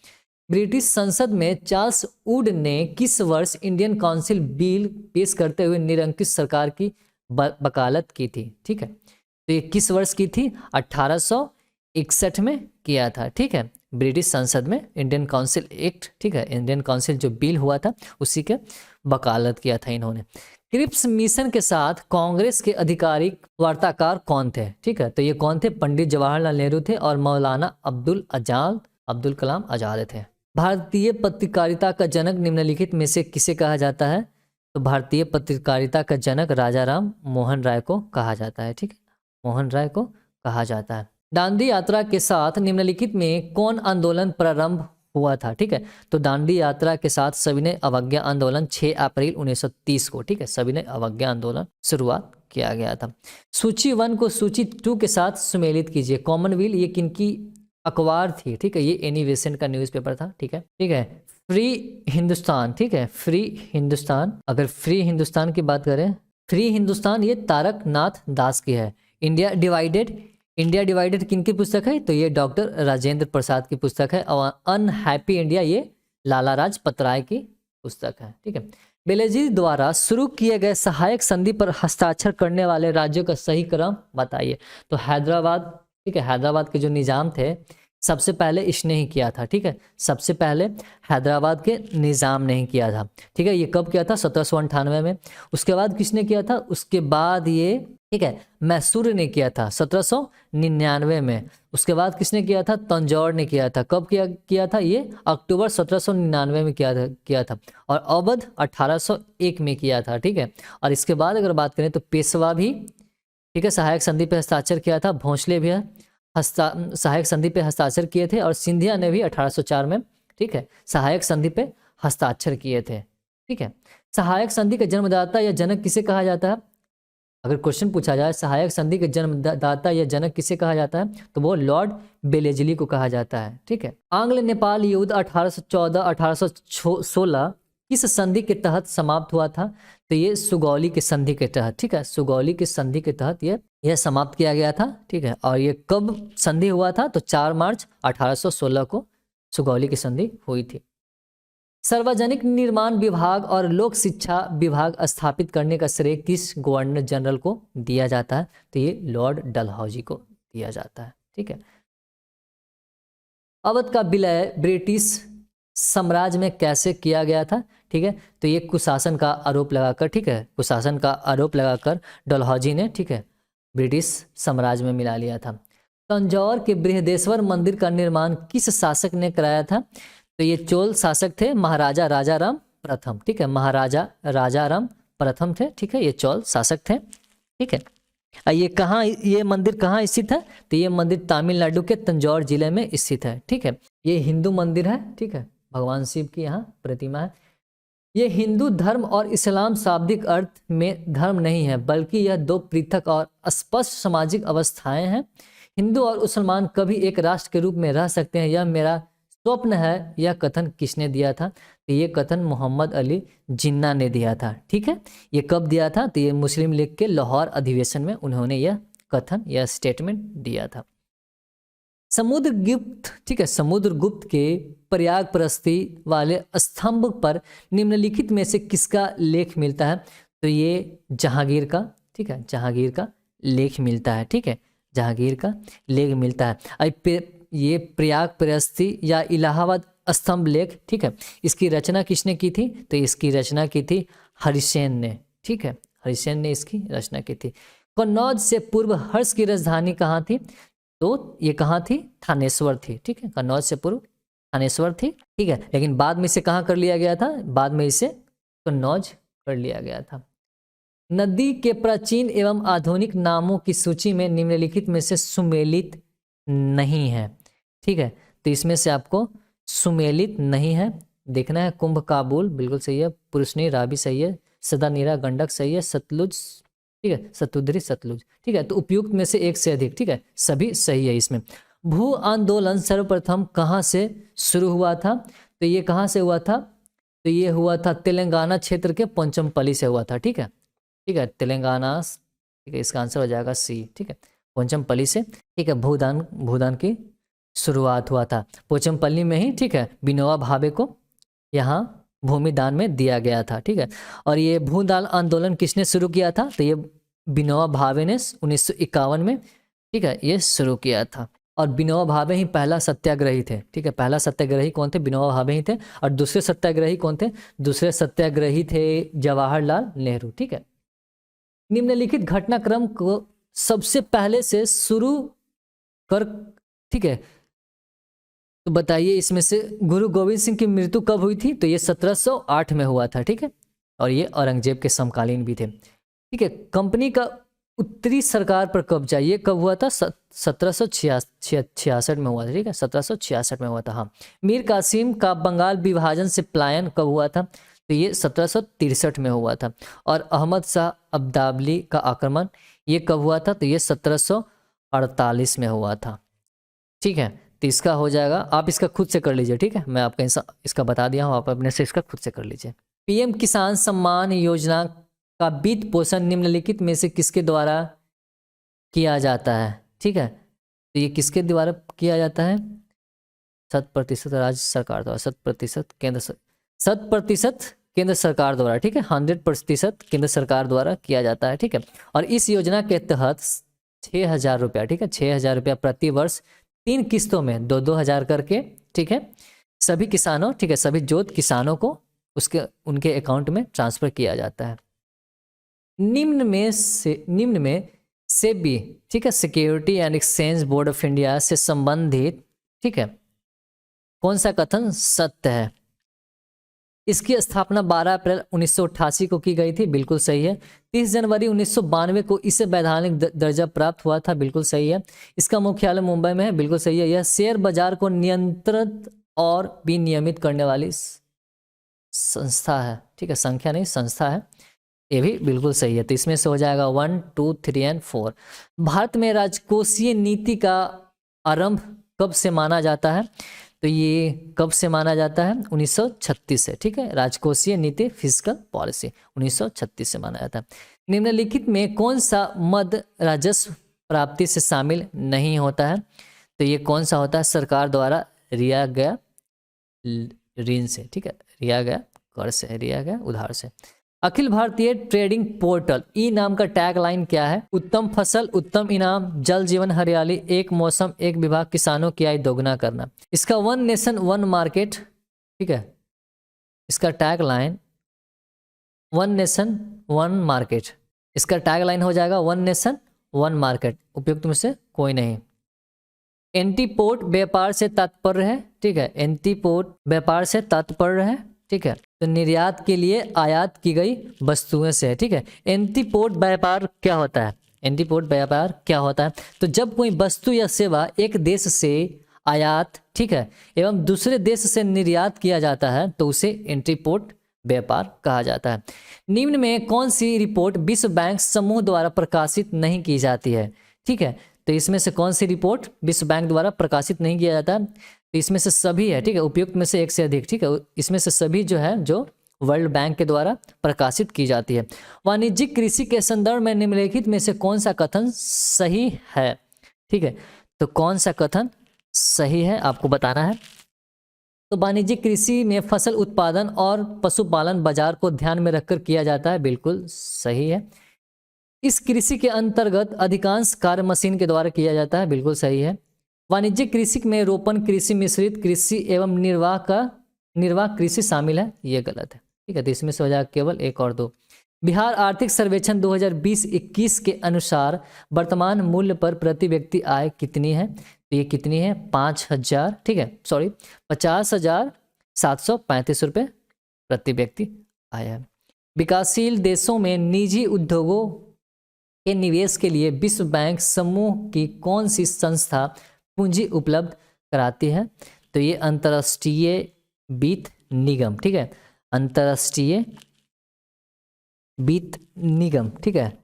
ब्रिटिश संसद में चार्ल्स वुड ने किस वर्ष इंडियन काउंसिल बिल पेश करते हुए निरंकुश सरकार की वकालत की थी? ठीक है, तो ये किस वर्ष की थी? 1861 में किया था, ठीक है। ब्रिटिश संसद में इंडियन काउंसिल एक्ट, ठीक है, इंडियन काउंसिल जो बिल हुआ था उसी के वकालत किया था इन्होंने। क्रिप्स मिशन के साथ कांग्रेस के आधिकारिक वार्ताकार कौन थे? ठीक है, तो ये कौन थे? पंडित जवाहरलाल नेहरू थे और मौलाना अब्दुल कलाम आजाद थे। भारतीय पत्रकारिता का जनक निम्नलिखित में से किसे कहा जाता है? तो भारतीय पत्रकारिता का जनक राजा राम मोहन राय को कहा जाता है, ठीक है, मोहन राय को कहा जाता है। दांडी यात्रा के साथ निम्नलिखित में कौन आंदोलन प्रारंभ हुआ था? ठीक है, तो दांडी यात्रा के साथ सविनय अवज्ञा आंदोलन 6 अप्रैल 1930 को, ठीक है, सविनय अवज्ञा आंदोलन शुरुआत किया गया था। सूची 1 को सूची 2 के साथ सुमेलित कीजिए। कॉमनवेल्थ ये किनकी अखबार थी? ठीक है, ये एनी बेसेंट का न्यूज़पेपर था, ठीक है, ठीक है। फ्री हिंदुस्तान, ठीक है, फ्री हिंदुस्तान, अगर फ्री हिंदुस्तान की बात करें, फ्री हिंदुस्तान ये तारक नाथ दास की है। इंडिया डिवाइडेड किनकी पुस्तक है? तो ये डॉक्टर राजेंद्र प्रसाद की पुस्तक है। और अनहैप्पी इंडिया ये लाला राजपत राय की पुस्तक है, ठीक है। बेलेजी द्वारा शुरू किए गए सहायक संधि पर हस्ताक्षर करने वाले राज्यों का सही क्रम बताइए। तो हैदराबाद, ठीक है, हैदराबाद के जो निजाम थे सबसे पहले इसने ही किया था, ठीक है, सबसे पहले हैदराबाद के निजाम ने ही किया था, ठीक है। ये कब किया था? 1798 में। उसके बाद किसने किया था? उसके बाद ये, ठीक है, मैसूर ने किया था 1799 में। उसके बाद किसने किया था? तंजौर ने किया था। कब किया था? ये अक्टूबर 1799 में किया था। और अवध 1801 में किया था, ठीक है। और इसके बाद अगर बात करें तो पेशवा भी, ठीक है, सहायक संधि पे हस्ताक्षर किया था। भोंसले भी सहायक संधि पे हस्ताक्षर किए थे। और सिंधिया ने भी 1804 में, ठीक है, सहायक संधि पे हस्ताक्षर किए थे, ठीक है। सहायक संधि का जन्मदाता या जनक किसे कहा जाता है? अगर क्वेश्चन पूछा जाए सहायक संधि के जन्मदाता या जनक किसे कहा जाता है, तो वो लॉर्ड बेलेजली को कहा जाता है, ठीक है। आंग्ल नेपाल युद्ध 1814-1816 किस संधि के तहत समाप्त हुआ था? तो ये सुगौली के संधि के तहत, ठीक है, सुगौली के संधि के तहत यह समाप्त किया गया था, ठीक है। और ये कब संधि हुआ था? तो 4 मार्च 1816 को सुगौली की संधि हुई थी। सार्वजनिक निर्माण विभाग और लोक शिक्षा विभाग स्थापित करने का श्रेय किस गवर्नर जनरल को दिया जाता है? तो ये लॉर्ड डलहौजी को दिया जाता है, ठीक है। अवध का विलय ब्रिटिश साम्राज्य में कैसे किया गया था? ठीक है, तो ये कुशासन का आरोप लगाकर, ठीक है, कुशासन का आरोप लगाकर डलहौजी ने, ठीक है, ब्रिटिश साम्राज्य में मिला लिया था। तंजौर के बृहदेश्वर मंदिर का निर्माण किस शासक ने कराया था? तो ये चोल शासक थे, महाराजा राजाराम प्रथम। ठीक है, महाराजा राजाराम प्रथम थे। ठीक है, ये चोल शासक थे। ठीक है, ये कहाँ, ये मंदिर कहाँ स्थित है? तो ये मंदिर तमिलनाडु के तंजौर जिले में स्थित है। ठीक है, ये हिंदू मंदिर है। ठीक है, भगवान शिव की यहाँ प्रतिमा है। ये हिंदू धर्म और इस्लाम शाब्दिक अर्थ में धर्म नहीं है, बल्कि यह दो पृथक और स्पष्ट सामाजिक अवस्थाएं हैं। हिंदू और मुसलमान कभी एक राष्ट्र के रूप में रह सकते हैं, यह मेरा स्वप्न है। यह कथन किसने दिया था? तो ये कथन मोहम्मद अली जिन्ना ने दिया था। ठीक है, ये कब दिया था? तो ये मुस्लिम लीग के लाहौर अधिवेशन में उन्होंने यह कथन, यह स्टेटमेंट दिया था। समुद्रगुप्त, ठीक है, समुद्रगुप्त के प्रयाग प्रस्ती वाले स्तंभ पर निम्नलिखित में से किसका लेख मिलता है? तो ये जहांगीर का, ठीक है, जहांगीर का लेख मिलता है। ठीक है, जहांगीर का लेख मिलता है। अब ये प्रयाग प्रस्ती या इलाहाबाद स्तंभ लेख, ठीक है, इसकी रचना किसने की थी? तो इसकी रचना की थी हरिसेन ने। ठीक है, हरिसेन ने इसकी रचना की थी। कन्नौज से पूर्व हर्ष की राजधानी कहाँ थी? तो ये कहाँ थी? थानेश्वर थी। ठीक है, कन्नौज से पूर्व थानेश्वर थी। ठीक है, लेकिन बाद में इसे कहाँ कर लिया गया था? बाद में इसे कन्नौज कर लिया गया था। नदी के प्राचीन एवं आधुनिक नामों की सूची में निम्नलिखित में से सुमेलित नहीं है। ठीक है, तो इसमें से आपको सुमेलित नहीं है देखना है। कुंभ काबुल बिल्कुल सही है, पुरुषनी रावी सही है, सदा नीरा गंडक सही है, सतलुज, ठीक है, सतुद्री सतलुज। ठीक है, तो उपयुक्त में से एक से अधिक, ठीक है, सभी सही है इसमें। भू आंदोलन सर्वप्रथम कहाँ से शुरू हुआ था? तो ये कहाँ से हुआ था? तो ये हुआ था तेलंगाना क्षेत्र के पोचमपल्ली से हुआ था। ठीक है, ठीक है, तेलंगाना, ठीक है, इसका आंसर हो जाएगा सी। ठीक है, पोचमपल्ली से, ठीक है, भूदान की शुरुआत हुआ था पोचमपल्ली में ही। ठीक है, विनोबा भावे को यहाँ भूमि दान में दिया गया था। ठीक है, और ये भूदान आंदोलन किसने शुरू किया था? तो ये विनोबा भावे ने 1951 में, ठीक है, ये शुरू किया था। और विनोबा भावे ही पहला सत्याग्रही थे। ठीक है, पहला सत्याग्रही कौन थे? विनोबा भावे ही थे। और दूसरे सत्याग्रही कौन थे? दूसरे सत्याग्रही थे जवाहरलाल नेहरू। ठीक है, निम्नलिखित घटनाक्रम को सबसे पहले से शुरू कर, ठीक है, तो बताइए इसमें से गुरु गोविंद सिंह की मृत्यु कब हुई थी? तो ये 1708 में हुआ था। ठीक है, और ये औरंगजेब के समकालीन भी थे। ठीक है, कंपनी का उत्तरी सरकार पर कब्जा ये कब हुआ था? 1766 में हुआ था। ठीक है, 1766 में हुआ था। हाँ, मीर कासिम का बंगाल विभाजन से पलायन कब हुआ था? तो ये 1763 में हुआ था। और अहमद शाह अब्दाली का आक्रमण ये कब हुआ था? तो ये 1748 में हुआ था। ठीक है, तो इसका हो जाएगा, आप इसका खुद से कर लीजिए। ठीक है, मैं आपका इसका बता दिया हूँ, आप अपने से इसका खुद से कर लीजिए। पीएम किसान सम्मान योजना का वित्त पोषण निम्नलिखित में से किसके द्वारा किया जाता है? ठीक है, तो ये किसके द्वारा किया जाता है? 100% राज्य सरकार द्वारा, 100% केंद्र सरकार द्वारा। ठीक है, 100% केंद्र सरकार द्वारा किया जाता है। ठीक है, और इस योजना के तहत 6,000 रुपया, ठीक है, 6,000 रुपया प्रति वर्ष 3 किस्तों में 2-2 हजार करके, ठीक है, सभी किसानों, ठीक है, सभी जोत किसानों को उनके अकाउंट में ट्रांसफर किया जाता है। निम्न में सेबी, ठीक है, security and exchange board of India से संबंधित, ठीक है, कौन सा कथन सत्य है? इसकी स्थापना 12 अप्रैल 1988 को की गई थी, बिल्कुल सही है। 30 जनवरी 1992 को इसे वैधानिक दर्जा प्राप्त हुआ था, बिल्कुल सही है। इसका मुख्यालय मुंबई में है, बिल्कुल सही है। यह शेयर बाजार को नियंत्रित और विनियमित करने वाली संस्था है। ठीक है, संख्या नहीं, संस्था है, ये भी बिल्कुल सही है। तो इसमें से हो जाएगा 1, 2, 3 एंड 4। भारत में राजकोषीय नीति का आरंभ कब से माना जाता है? तो ये कब से माना जाता है? 1936 से। ठीक है, राजकोषीय नीति, फिस्कल पॉलिसी 1936 से माना जाता है। निम्नलिखित में कौन सा मद राजस्व प्राप्ति से शामिल नहीं होता है? तो ये कौन सा होता है? सरकार द्वारा रिया गया ऋण से, ठीक है, रिया गया कर से, रिया गया उधार से। Akhil Bharatiya trading portal e नाम का टैग लाइन क्या है? उत्तम फसल, उत्तम इनाम, जल जीवन हरियाली, एक मौसम एक विभाग, किसानों की आय दोगुना करना। इसका 1 नेशन 1 मार्केट, ठीक है, इसका टैग लाइन 1 नेशन 1 मार्केट, इसका टैग लाइन हो जाएगा 1 नेशन 1 मार्केट, उपयुक्त में से कोई नहीं। एंटीपोर्ट व्यापार से तात्पर्य है, ठीक है, एंटीपोर्ट व्यापार से तात्पर्य है, ठीक है, तो निर्यात के लिए आयात की गई वस्तुएं से है, ठीक है। एंटीपोर्ट व्यापार क्या होता है, एंटीपोर्ट व्यापार क्या होता है, तो जब कोई वस्तु या सेवा एक देश से आयात, ठीक है, एवं दूसरे देश से निर्यात किया जाता है तो उसे एंटीपोर्ट व्यापार कहा जाता है। निम्न में कौन सी रिपोर्ट विश्व बैंक समूह द्वारा प्रकाशित नहीं की जाती है, ठीक है, तो इसमें से कौन सी रिपोर्ट विश्व बैंक द्वारा प्रकाशित नहीं किया जाता, तो इसमें से सभी है, ठीक है, उपयुक्त में से एक से अधिक, ठीक है, इसमें से सभी जो है जो वर्ल्ड बैंक के द्वारा प्रकाशित की जाती है। वाणिज्यिक कृषि के संदर्भ में निम्नलिखित में से कौन सा कथन सही है, ठीक है, तो कौन सा कथन सही है आपको बताना है। तो वाणिज्यिक कृषि में फसल उत्पादन और पशुपालन बाजार को ध्यान में रखकर किया जाता है, बिल्कुल सही है। इस कृषि के अंतर्गत अधिकांश कार्य मशीन के द्वारा किया जाता है, बिल्कुल सही है। वाणिज्यिक कृषि में रोपण कृषि, मिश्रित कृषि एवं निर्वाह कृषि शामिल है, ये गलत है, ठीक है, तो इसमें से हो जाएगा केवल 1 और 2। बिहार आर्थिक सर्वेक्षण 2020-21 के अनुसार वर्तमान मूल्य पर प्रति व्यक्ति आय कितनी है, तो ये कितनी है 5,000, ठीक है, सॉरी 50,735 रुपये प्रति व्यक्ति आय है। विकासशील देशों में निजी उद्योगों के निवेश के लिए विश्व बैंक समूह की कौन सी संस्था पूंजी उपलब्ध कराती है, तो ये अंतर्राष्ट्रीय वित्त निगम, ठीक है, अंतर्राष्ट्रीय वित्त निगम, ठीक है,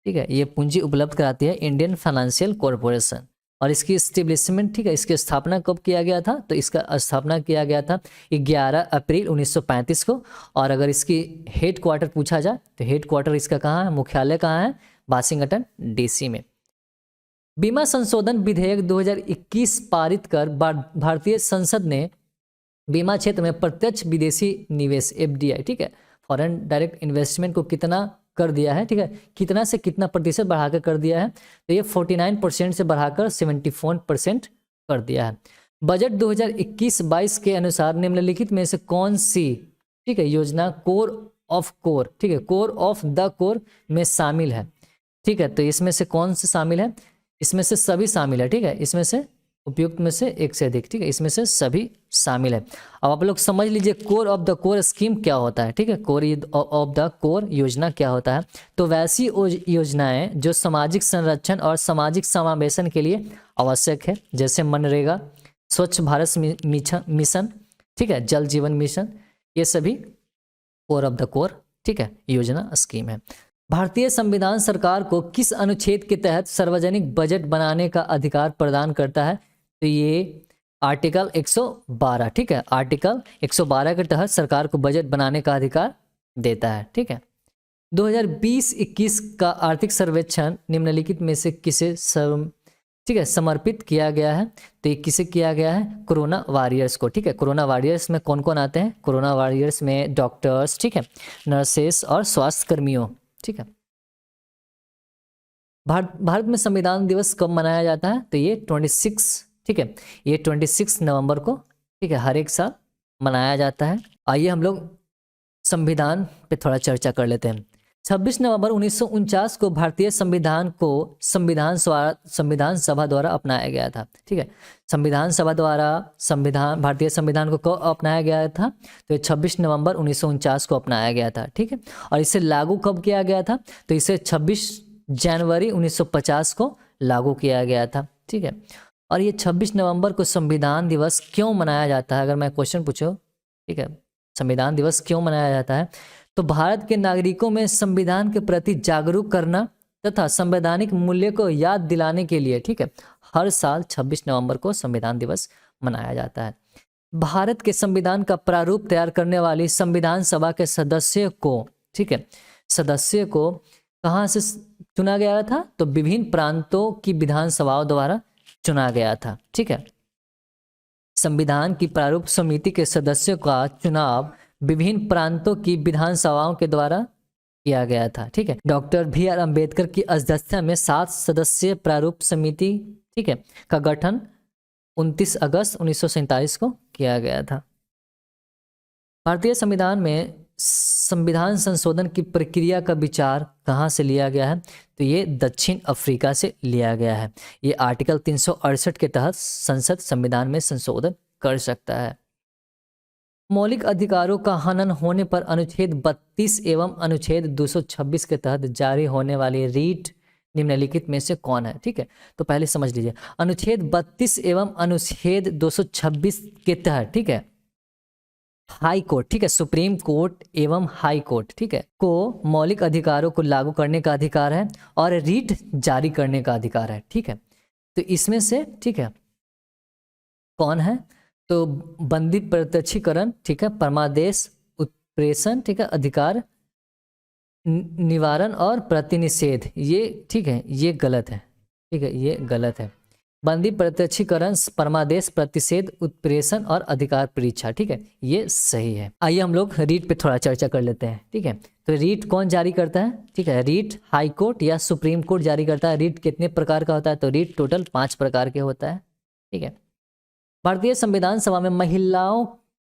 ये पूंजी उपलब्ध कराती है इंडियन फाइनेंशियल कॉरपोरेशन। और इसकी एस्टेब्लिशमेंट, ठीक है, इसकी स्थापना कब किया गया था, तो इसका स्थापना किया गया था 11 अप्रैल 1935 को। और अगर इसकी हेड क्वार्टर पूछा जाए तो हेड क्वार्टर इसका कहाँ है, मुख्यालय कहाँ है, वाशिंगटन डीसी में। बीमा संशोधन विधेयक 2021 पारित कर भारतीय संसद ने बीमा क्षेत्र में प्रत्यक्ष विदेशी निवेश FDI, ठीक है, फॉरेन डायरेक्ट इन्वेस्टमेंट को कितना कर दिया है, ठीक है, कितना से कितना प्रतिशत बढ़ाकर कर दिया है, तो ये 49% से बढ़ाकर 74% कर दिया है। बजट 2021-22 के अनुसार निम्नलिखित में से कौन सी, ठीक है, योजना कोर ऑफ कोर, ठीक है, कोर ऑफ द कोर में शामिल है, ठीक है, तो इसमें से कौन से शामिल है, इसमें से सभी शामिल है, ठीक है, इसमें से उपयुक्त में से एक से अधिक, ठीक है, इसमें से सभी शामिल है। अब आप लोग समझ लीजिए core of the core scheme क्या होता है, ठीक है, कोर ऑफ द कोर योजना क्या होता है, तो वैसी योजनाएं जो सामाजिक संरक्षण और सामाजिक समावेशन के लिए आवश्यक है, जैसे मनरेगा, स्वच्छ भारत मिशन, ठीक है, जल जीवन मिशन, ये सभी कोर ऑफ द कोर, ठीक है, योजना स्कीम है। भारतीय संविधान सरकार को किस अनुच्छेद के तहत सार्वजनिक बजट बनाने का अधिकार प्रदान करता है, तो ये आर्टिकल 112, ठीक है, आर्टिकल 112 के तहत सरकार को बजट बनाने का अधिकार देता है, ठीक है। 2020-21 का आर्थिक सर्वेक्षण निम्नलिखित में से किसे ठीक है समर्पित किया गया है, तो ये किसे किया गया है, कोरोना वॉरियर्स को, ठीक है। कोरोना वॉरियर्स में कौन कौन आते हैं, कोरोना वॉरियर्स में डॉक्टर्स, ठीक है, नर्सेस और स्वास्थ्य कर्मियों, ठीक है। भारत में संविधान दिवस कब मनाया जाता है, तो ये 26, ठीक है, ये 26 नवंबर को, ठीक है, हर एक साल मनाया जाता है। आइए हम लोग संविधान पे थोड़ा चर्चा कर लेते हैं। 26 नवंबर 1949 को भारतीय संविधान को संविधान सभा द्वारा अपनाया गया था, ठीक है। संविधान सभा द्वारा भारतीय संविधान को कब अपनाया गया था, तो 26 नवंबर 1949 को अपनाया गया था, ठीक है। और इसे लागू कब किया गया था, तो इसे 26 जनवरी 1950 को लागू किया गया था, ठीक है। और ये 26 नवंबर को संविधान दिवस क्यों मनाया जाता है, अगर मैं क्वेश्चन पूछूं, ठीक है, संविधान दिवस क्यों मनाया जाता है, तो भारत के नागरिकों में संविधान के प्रति जागरूक करना तथा संवैधानिक मूल्य को याद दिलाने के लिए, ठीक है, हर साल 26 नवंबर को संविधान दिवस मनाया जाता है। भारत के संविधान का प्रारूप तैयार करने वाली संविधान सभा के सदस्य को, ठीक है, सदस्य को कहाँ से चुना गया था, तो विभिन्न प्रांतों की विधानसभाओं द्वारा चुना गया था, ठीक है। संविधान की प्रारूप समिति के सदस्यों का चुनाव विभिन्न प्रांतों की विधानसभाओं के द्वारा किया गया था, ठीक है। डॉक्टर BR अम्बेडकर की अध्यक्षता में 7 सदस्यीय प्रारूप समिति, ठीक है, का गठन 29 अगस्त 1947 को किया गया था। भारतीय संविधान में संविधान संशोधन की प्रक्रिया का विचार कहाँ से लिया गया है? तो ये दक्षिण अफ्रीका से लिया गया है। ये आर्टिकल 368 के तहत संसद संविधान में संशोधन कर सकता है। मौलिक अधिकारों का हनन होने पर अनुच्छेद 32 एवं अनुच्छेद 226 के तहत जारी होने वाली रीट निम्नलिखित में से कौन है? ठीक है, तो पहले समझ लीजिए अनुच्छेद 32 एवं अनुच्छेद 226 के तहत, ठीक है, हाई कोर्ट, ठीक है, सुप्रीम कोर्ट एवं हाई कोर्ट, ठीक है, को मौलिक अधिकारों को लागू करने का अधिकार है और रीट जारी करने का अधिकार है। ठीक है, तो इसमें से, ठीक है, कौन है? तो बंदी प्रत्यक्षीकरण, ठीक है, परमादेश, उत्प्रेषण, ठीक है, अधिकार निवारण और प्रतिनिषेध, ये, ठीक है, ये गलत है। ठीक है, ये गलत है। बंदी प्रत्यक्षीकरण, परमादेश, प्रतिषेध, उत्प्रेषण और अधिकार परीक्षा, ठीक है, ये सही है। आइए हम लोग रीट पे थोड़ा चर्चा कर लेते हैं। ठीक है, तो रीट कौन जारी करता है? ठीक है, रीट हाई कोर्ट या सुप्रीम कोर्ट जारी करता है। रीट कितने प्रकार का होता है? तो रीट टोटल 5 प्रकार के होता है। ठीक है, भारतीय संविधान सभा में महिलाओं,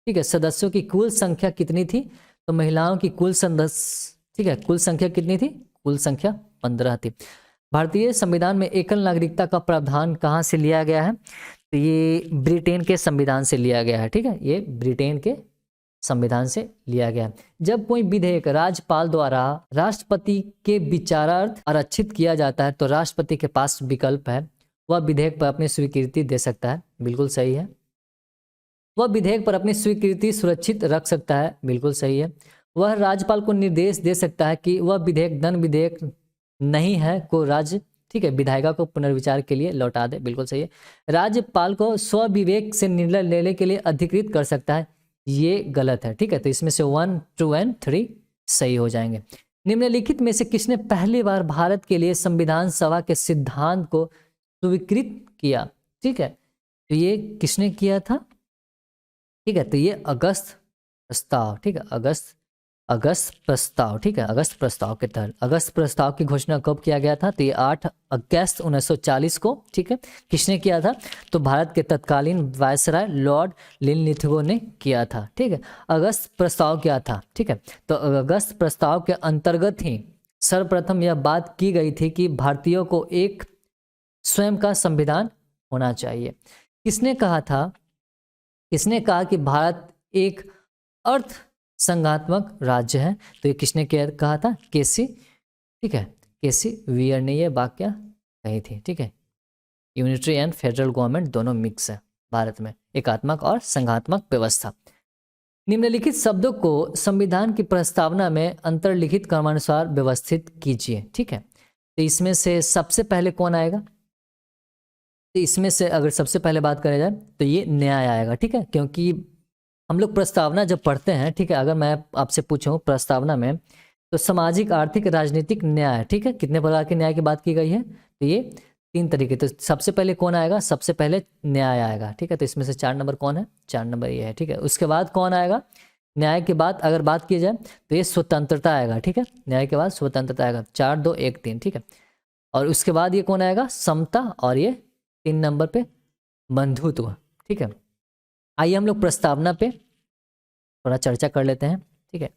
ठीक है, सदस्यों की कुल संख्या कितनी थी? तो महिलाओं की कुल सदस्य, ठीक है, कुल संख्या कितनी थी? कुल संख्या 15 थी। भारतीय संविधान में एकल नागरिकता का प्रावधान कहाँ से लिया गया है? तो ये ब्रिटेन के संविधान से लिया गया है। ठीक है, ये ब्रिटेन के संविधान से लिया गया है। जब कोई विधेयक राज्यपाल द्वारा राष्ट्रपति के विचारार्थ आरक्षित किया जाता है तो राष्ट्रपति के पास विकल्प है, वह विधेयक पर अपनी स्वीकृति दे सकता है, बिल्कुल सही है। वह विधेयक पर अपनी स्वीकृति सुरक्षित रख सकता है, बिल्कुल सही है। वह राज्यपाल को निर्देश दे सकता है कि वह विधेयक दंड विधेयक नहीं है को राज्य, ठीक है, विधायिका को पुनर्विचार के लिए लौटा दे, बिल्कुल सही है। राज्यपाल को स्वविवेक से निर्णय लेने के लिए अधिकृत कर सकता है, ये गलत है। ठीक है, तो इसमें से 1, 2 और 3 सही हो जाएंगे। निम्नलिखित में से किसने पहली बार भारत के लिए संविधान सभा के सिद्धांत को स्वीकृत किया? ठीक है, तो ये किसने किया था? ठीक है, तो ये अगस्त प्रस्ताव, ठीक है, अगस्त प्रस्ताव, ठीक है, अगस्त प्रस्ताव के तहत। अगस्त प्रस्ताव की घोषणा कब किया गया था? तो ये 8 अगस्त 1940 को, ठीक है, किसने किया था? तो भारत के तत्कालीन वायसराय लॉर्ड लिनलिथगो ने किया था। ठीक है, अगस्त प्रस्ताव क्या था? ठीक है, तो अगस्त प्रस्ताव के अंतर्गत ही सर्वप्रथम यह बात की गई थी कि भारतीयों को एक स्वयं का संविधान होना चाहिए। किसने कहा था? किसने कहा कि भारत एक अर्थ संघात्मक राज्य है? तो ये किसने कहा था? केसी, ठीक है, केसी वियर ने ये वाक्य कही थी। ठीक है, यूनिटरी एंड फेडरल गवर्नमेंट दोनों मिक्स है भारत में, एकात्मक और संघात्मक व्यवस्था। निम्नलिखित शब्दों को संविधान की प्रस्तावना में अंतर्लिखित क्रमानुसार व्यवस्थित कीजिए। ठीक है, तो इसमें से सबसे पहले कौन आएगा? तो इसमें से अगर सबसे पहले बात करें जाए तो ये न्याय आएगा। ठीक है, क्योंकि हम लोग प्रस्तावना जब पढ़ते हैं, ठीक है, अगर मैं आपसे पूछूं प्रस्तावना में, तो सामाजिक, आर्थिक, राजनीतिक, न्याय, ठीक है, कितने प्रकार के न्याय की बात की गई है? तो ये 3 तरीके। तो सबसे पहले कौन आएगा? सबसे पहले न्याय आएगा। ठीक है, तो इसमें से 4 नंबर कौन है? 4 नंबर ये है। ठीक है, उसके बाद कौन आएगा? न्याय के बाद अगर बात की जाए तो ये स्वतंत्रता आएगा। ठीक है, न्याय के बाद स्वतंत्रता आएगा, 4, 2, 1, 3। ठीक है, और उसके बाद ये कौन आएगा? समता, और ये 3 नंबर पे बंधुत्व। ठीक है, आइए हम लोग प्रस्तावना पे थोड़ा चर्चा कर लेते हैं। ठीक है,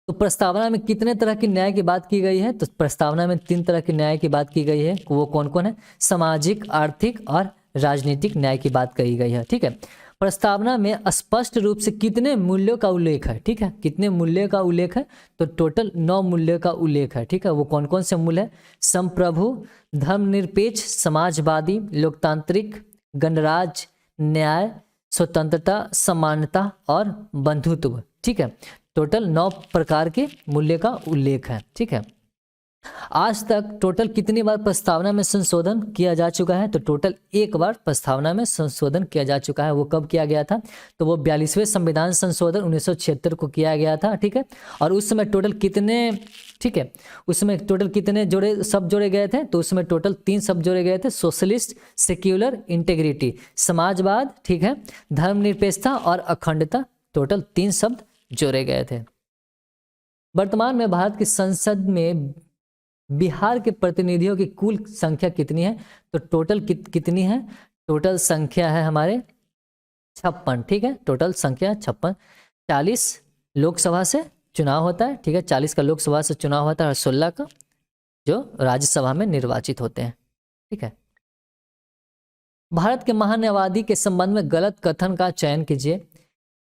तो प्रस्तावना में कितने तरह की न्याय की बात की गई है? तो प्रस्तावना में 3 तरह की न्याय की बात की गई है। वो कौन कौन है? सामाजिक, आर्थिक और राजनीतिक न्याय की बात कही गई है। ठीक है, प्रस्तावना में स्पष्ट रूप से कितने मूल्यों का उल्लेख है? ठीक है, कितने मूल्य का उल्लेख है? तो टोटल 9 मूल्य का उल्लेख है। ठीक है, वो कौन कौन से मूल्य है? संप्रभु, धर्मनिरपेक्ष, समाजवादी, लोकतांत्रिक, गणराज्य, न्याय, स्वतंत्रता, समानता और बंधुत्व। ठीक है, टोटल 9 प्रकार के मूल्य का उल्लेख है। ठीक है, आज तक टोटल कितनी बार प्रस्तावना में संशोधन किया जा चुका है? तो टोटल 1 बार प्रस्तावना में संशोधन किया जा चुका है। वो कब किया गया था? तो वो 42वें संविधान संशोधन 1976 को किया गया था। ठीक है, और उस समय टोटल कितने, ठीक है, उसमें टोटल कितने शब्द जोड़े गए थे? तो उसमें टोटल 3 शब्द जोड़े गए थे, सोशलिस्ट, सेक्युलर, इंटेग्रिटी, समाजवाद, ठीक है, धर्मनिरपेक्षता और अखंडता, टोटल 3 शब्द जोड़े गए थे। वर्तमान में भारत की संसद में बिहार के प्रतिनिधियों की कुल संख्या कितनी है? तो टोटल कितनी है? टोटल संख्या है हमारे 56। ठीक है, टोटल संख्या 56, 40 लोकसभा से चुनाव होता है, ठीक है, 40 का लोकसभा से चुनाव होता है और 16 का जो राज्यसभा में निर्वाचित होते हैं, ठीक है। भारत के महान्यायवादी के संबंध में गलत कथन का चयन कीजिए।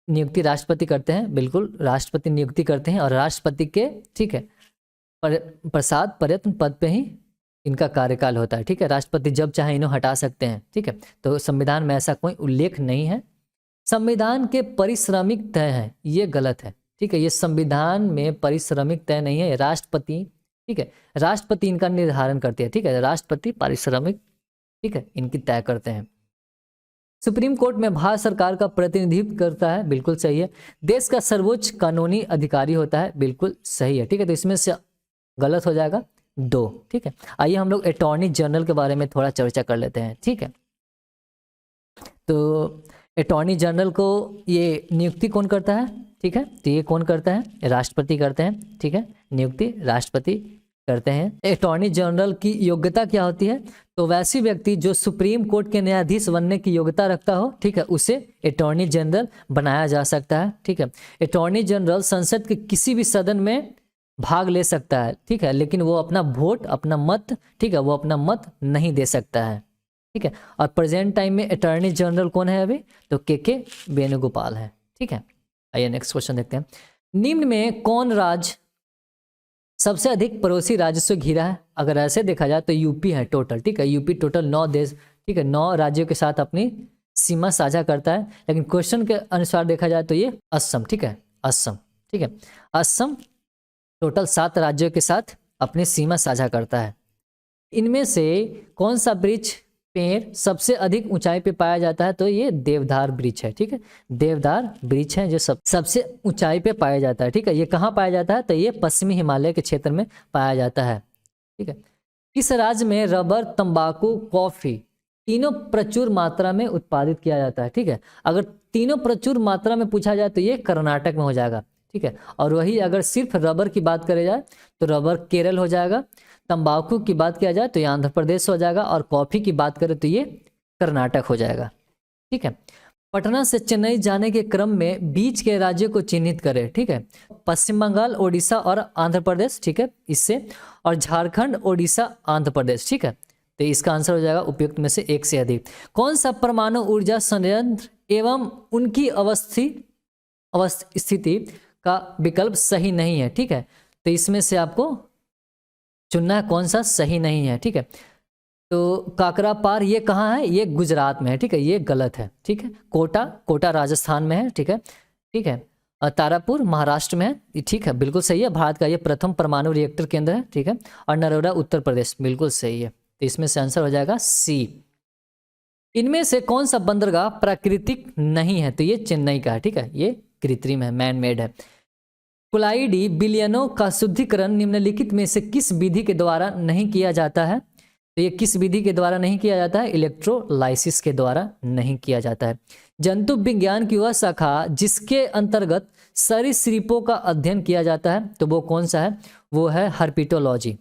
नियुक्ति राष्ट्रपति करते हैं, बिल्कुल राष्ट्रपति नियुक्ति करते हैं और राष्ट्रपति के, ठीक है, प्रसाद प्रयत्न पद पे ही इनका कार्यकाल होता है, ठीक है। राष्ट्रपति जब चाहे इन्हें हटा सकते हैं, ठीक है। तो संविधान में ऐसा कोई उल्लेख नहीं है। संविधान के पारिश्रमिक तय है, ये गलत है, ठीक है। ये संविधान में पारिश्रमिक तय नहीं है, राष्ट्रपति, ठीक है, राष्ट्रपति इनका निर्धारण करते हैं, ठीक है। राष्ट्रपति पारिश्रमिक, ठीक है, इनकी तय करते हैं। सुप्रीम कोर्ट में भारत सरकार का प्रतिनिधित्व करता है, बिल्कुल सही है। देश का सर्वोच्च कानूनी अधिकारी होता है, बिल्कुल सही है, ठीक है। तो इसमें से गलत हो जाएगा 2, ठीक है। आइए हम लोग अटॉर्नी जनरल के बारे में थोड़ा चर्चा कर लेते हैं, ठीक है। तो अटॉर्नी जनरल को ये नियुक्ति कौन करता है, ठीक है। तो ये कौन करता है, राष्ट्रपति करते हैं, ठीक है, नियुक्ति राष्ट्रपति करते हैं। अटॉर्नी जनरल की योग्यता क्या होती है, तो वैसी व्यक्ति जो सुप्रीम कोर्ट के न्यायाधीश बनने की योग्यता रखता हो, ठीक है, उसे अटॉर्नी जनरल बनाया जा सकता है, ठीक है। अटॉर्नी जनरल संसद के किसी भी सदन में भाग ले सकता है, ठीक है, लेकिन वो अपना वोट, अपना मत, ठीक है, वो अपना मत नहीं दे सकता है, ठीक है। और प्रेजेंट टाइम में अटॉर्नी जनरल कौन है अभी, तो के वेणुगोपाल है, ठीक है। आइए नेक्स्ट क्वेश्चन देखते हैं। निम्न में कौन राज्य सबसे अधिक पड़ोसी राज्य से घिरा है? अगर ऐसे देखा जाए तो यूपी है टोटल, ठीक है। यूपी टोटल 9 देश, ठीक है, 9 राज्यों के साथ अपनी सीमा साझा करता है। लेकिन क्वेश्चन के अनुसार देखा जाए तो ये असम, ठीक है, असम, ठीक है, असम टोटल 7 राज्यों के साथ अपनी सीमा साझा करता है। इनमें से कौन सा वृक्ष, पेड़ सबसे अधिक ऊंचाई पे पाया जाता है, तो ये देवदार वृक्ष है, ठीक है। देवदार वृक्ष है जो सबसे ऊंचाई पे पाया जाता है, ठीक है। ये कहाँ पाया जाता है, तो ये पश्चिमी हिमालय के क्षेत्र में पाया जाता है, ठीक है। इस राज्य में रबर, तंबाकू, कॉफी तीनों प्रचुर मात्रा में उत्पादित किया जाता है, ठीक है। अगर तीनों प्रचुर मात्रा में पूछा जाए तो ये कर्नाटक में हो जाएगा, ठीक है। और वही अगर सिर्फ रबर की बात करें जाए तो रबर केरल हो जाएगा, तंबाकू की बात किया जाए तो ये आंध्र प्रदेश हो जाएगा, और कॉफी की बात करें तो ये कर्नाटक हो जाएगा, ठीक है। पटना से चेन्नई जाने के क्रम में बीच के राज्यों को चिन्हित करें, ठीक है। पश्चिम बंगाल, ओडिशा और आंध्र प्रदेश, ठीक है, इससे, और झारखंड, ओडिशा, आंध्र प्रदेश, ठीक है। तो इसका आंसर हो जाएगा उपयुक्त में से एक से अधिक। कौन सा परमाणु ऊर्जा संयंत्र एवं उनकी स्थिति का विकल्प सही नहीं है, ठीक है। तो इसमें से आपको चुनना है कौन सा सही नहीं है, ठीक है। तो काकरापार ये कहाँ है, ये गुजरात में है, ठीक है, ये गलत है, ठीक है। कोटा राजस्थान में है, ठीक है, ठीक है। तारापुर महाराष्ट्र में है, ठीक है, बिल्कुल सही है। भारत का ये प्रथम परमाणु रिएक्टर केंद्र है, ठीक है। और नरोडा उत्तर प्रदेश, बिल्कुल सही है। तो इसमें से आंसर हो जाएगा सी। इनमें से कौन सा बंदरगाह प्राकृतिक नहीं है, तो ये चेन्नई का है, ठीक है, ये कृत्रिम है, मैन मेड है। कुलाइडी विलयनों का शुद्धिकरण निम्नलिखित में से किस विधि के द्वारा नहीं किया जाता है, तो ये किस विधि के द्वारा नहीं किया जाता है, इलेक्ट्रोलाइसिस के द्वारा नहीं किया जाता है। जंतु विज्ञान की वह शाखा जिसके अंतर्गत सरीसृपों का अध्ययन किया जाता है, तो वो कौन सा है, वो है हर्पिटोलॉजी,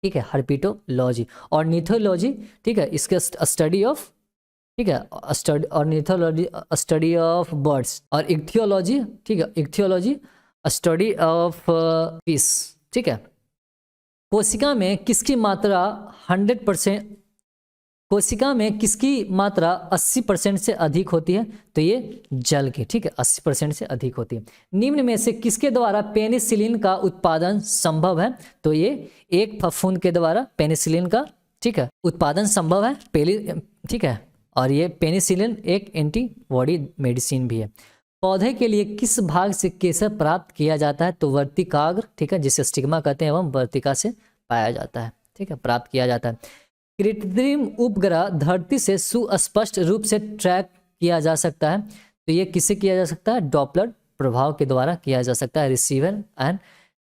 ठीक है, हर्पिटोलॉजी। और निथोलॉजी, ठीक है, इसके स्टडी ऑफ, ठीक है, ऑर्निथोलॉजी स्टडी ऑफ बर्ड्स। और इक्थियोलॉजी, ठीक है, इक्थियोलॉजी स्टडी ऑफ फिश, ठीक है। कोशिका में किसकी मात्रा 100%, कोशिका में किसकी मात्रा 80% से अधिक होती है, तो ये जल की, ठीक है, 80% से अधिक होती है। निम्न में से किसके द्वारा पेनिसिलिन का उत्पादन संभव है, तो ये एक फफूंद के द्वारा पेनिसिलिन का, ठीक है, उत्पादन संभव है, ठीक है। और ये पेनिसिलिन एक एंटीबॉडी मेडिसिन भी है। पौधे के लिए किस भाग से केसर प्राप्त किया जाता है, तो वर्तिकाग्र, ठीक है, जिसे स्टिग्मा कहते हैं, एवं वर्तिका से पाया जाता है, ठीक है, प्राप्त किया जाता है। कृत्रिम उपग्रह धरती से सुस्पष्ट रूप से ट्रैक किया जा सकता है, तो ये किससे किया जा सकता है, डॉपलर प्रभाव के द्वारा किया जा सकता है, रिसीवर एंड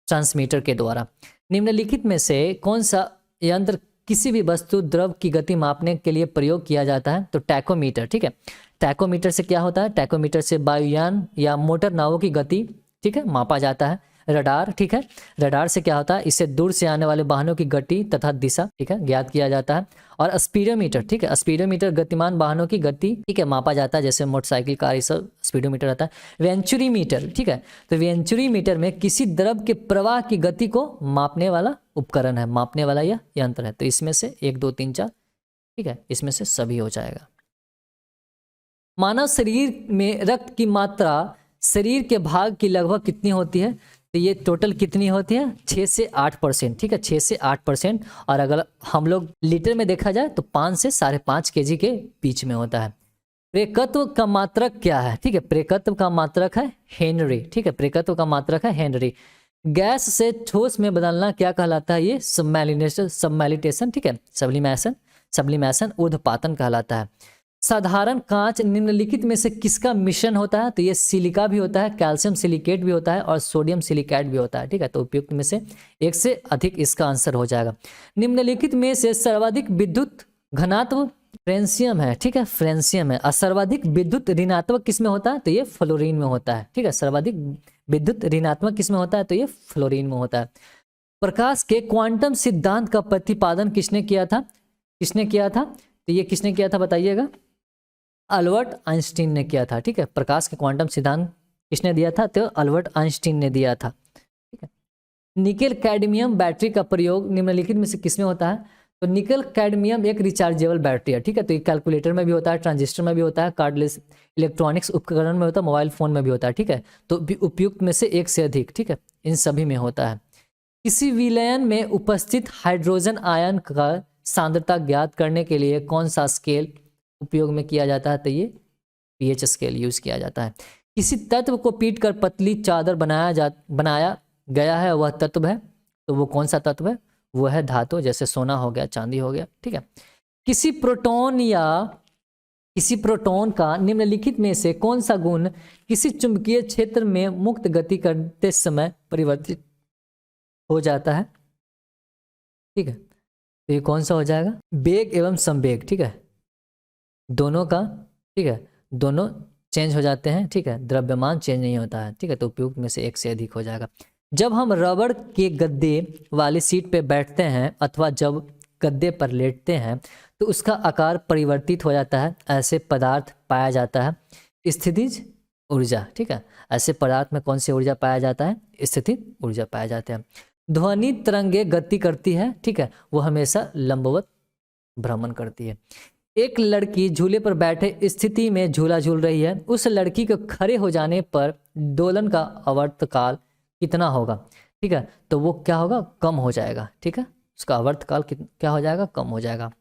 ट्रांसमीटर के द्वारा। निम्नलिखित में से कौन सा यंत्र किसी भी वस्तु द्रव की गति मापने के लिए प्रयोग किया जाता है, तो टैकोमीटर, ठीक है। टैकोमीटर से क्या होता है, टैकोमीटर से वायुयान या मोटर नावों की गति, ठीक है, मापा जाता है। रडार, ठीक है, रडार से क्या होता है, इससे दूर से आने वाले वाहनों की गति तथा दिशा, ठीक है, ज्ञात किया जाता है। और स्पीडोमीटर, ठीक है, स्पीडोमीटर गतिमान वाहनों की गति, ठीक है, मापा जाता है, जैसे मोटरसाइकिल, कार, ये सब स्पीडोमीटर आता है। वेंचुरीमीटर, ठीक है, तो वेंचुरीमीटर में किसी द्रव के प्रवाह की गति को मापने वाला उपकरण है, मापने वाला यह यंत्र है। तो इसमें से 1 2 3 4, ठीक है, इसमें से सभी हो जाएगा। मानव शरीर में रक्त की मात्रा शरीर के भाग की लगभग कितनी होती है? तो ये टोटल कितनी होती है? 6 से 8%, ठीक है, 6 से 8%। और अगर हम लोग लीटर में देखा जाए तो 5 से 5.5 kg के बीच में होता है। प्रेकत्व का मात्रक क्या है? ठीक है, प्रेकत्व का मात्रक है हेनरी, ठीक है, प्रेकत्व का मात्रक है हेनरी। गैस से ठोस में बदलना क्या कहलाता है? ये सबमैलिटेशन, ठीक है, सब्लिमेशन ऊर्ध्वपातन कहलाता है। साधारण कांच निम्नलिखित में से किसका मिश्रण होता है? तो ये सिलिका भी होता है, कैल्शियम सिलिकेट भी होता है और सोडियम सिलिकेट भी होता है, ठीक है, तो उपयुक्त में से एक से अधिक इसका आंसर हो जाएगा। निम्नलिखित में से सर्वाधिक विद्युत घनत्व फ्रेंशियम है, ठीक है, फ्रेंशियम है। और सर्वाधिक विद्युत ऋणात्मक किस में होता है? तो ये फ्लोरीन में होता है, ठीक है, सर्वाधिक विद्युत ऋणात्मक किस में होता है? तो ये फ्लोरीन में होता है। प्रकाश के क्वांटम सिद्धांत का प्रतिपादन किसने किया था? तो ये किसने किया था बताइएगा? अल्बर्ट आइंस्टीन ने किया था, ठीक है। प्रकाश के क्वांटम सिद्धांत किसने दिया था? तो अल्बर्ट आइंस्टीन ने दिया था, ठीक है। निकेल कैडमियम बैटरी का प्रयोग निम्नलिखित में से किसमें होता है? तो निकल कैडमियम एक रिचार्जेबल बैटरी है, ठीक है, तो ये कैलकुलेटर में भी होता है, ट्रांजिस्टर में भी होता है, कार्डलेस इलेक्ट्रॉनिक्स उपकरण में होता है, मोबाइल फोन में भी होता है, ठीक है, तो उपयुक्त में से एक से अधिक, ठीक है, इन सभी में होता है। किसी विलयन में उपस्थित हाइड्रोजन आयन का सांद्रता ज्ञात करने के लिए कौन सा स्केल उपयोग में किया जाता है? तो ये pH स्केल यूज किया जाता है। किसी तत्व को पीटकर पतली चादर बनाया गया है, वह तत्व है, तो वो कौन सा तत्व है? वो है धातु, जैसे सोना हो गया, चांदी हो गया, ठीक है। किसी प्रोटॉन का निम्नलिखित में से कौन सा गुण किसी चुंबकीय क्षेत्र में मुक्त गति करते समय परिवर्तित हो जाता है? ठीक है, तो ये कौन सा हो जाएगा? वेग एवं संवेग, ठीक है, दोनों का, ठीक है, दोनों चेंज हो जाते हैं, ठीक है, द्रव्यमान चेंज नहीं होता है, ठीक है, तो उपयुक्त में से एक से अधिक हो जाएगा। जब हम रबड़ के गद्दे वाली सीट पे बैठते हैं अथवा जब गद्दे पर लेटते हैं तो उसका आकार परिवर्तित हो जाता है, ऐसे पदार्थ पाया जाता है स्थितिज ऊर्जा, ठीक है, ऐसे पदार्थ में कौन सी ऊर्जा पाया जाता है? स्थितिज ऊर्जा पाया जाता है। ध्वनि तरंगे गति करती है, ठीक है, वो हमेशा लंबवत भ्रमण करती है। एक लड़की झूले पर बैठे स्थिति में झूला झूल रही है, उस लड़की को खड़े हो जाने पर दोलन का आवर्तकाल कितना होगा? ठीक है, तो वो क्या होगा? कम हो जाएगा, ठीक है, उसका आवर्तकाल क्या हो जाएगा? कम हो जाएगा।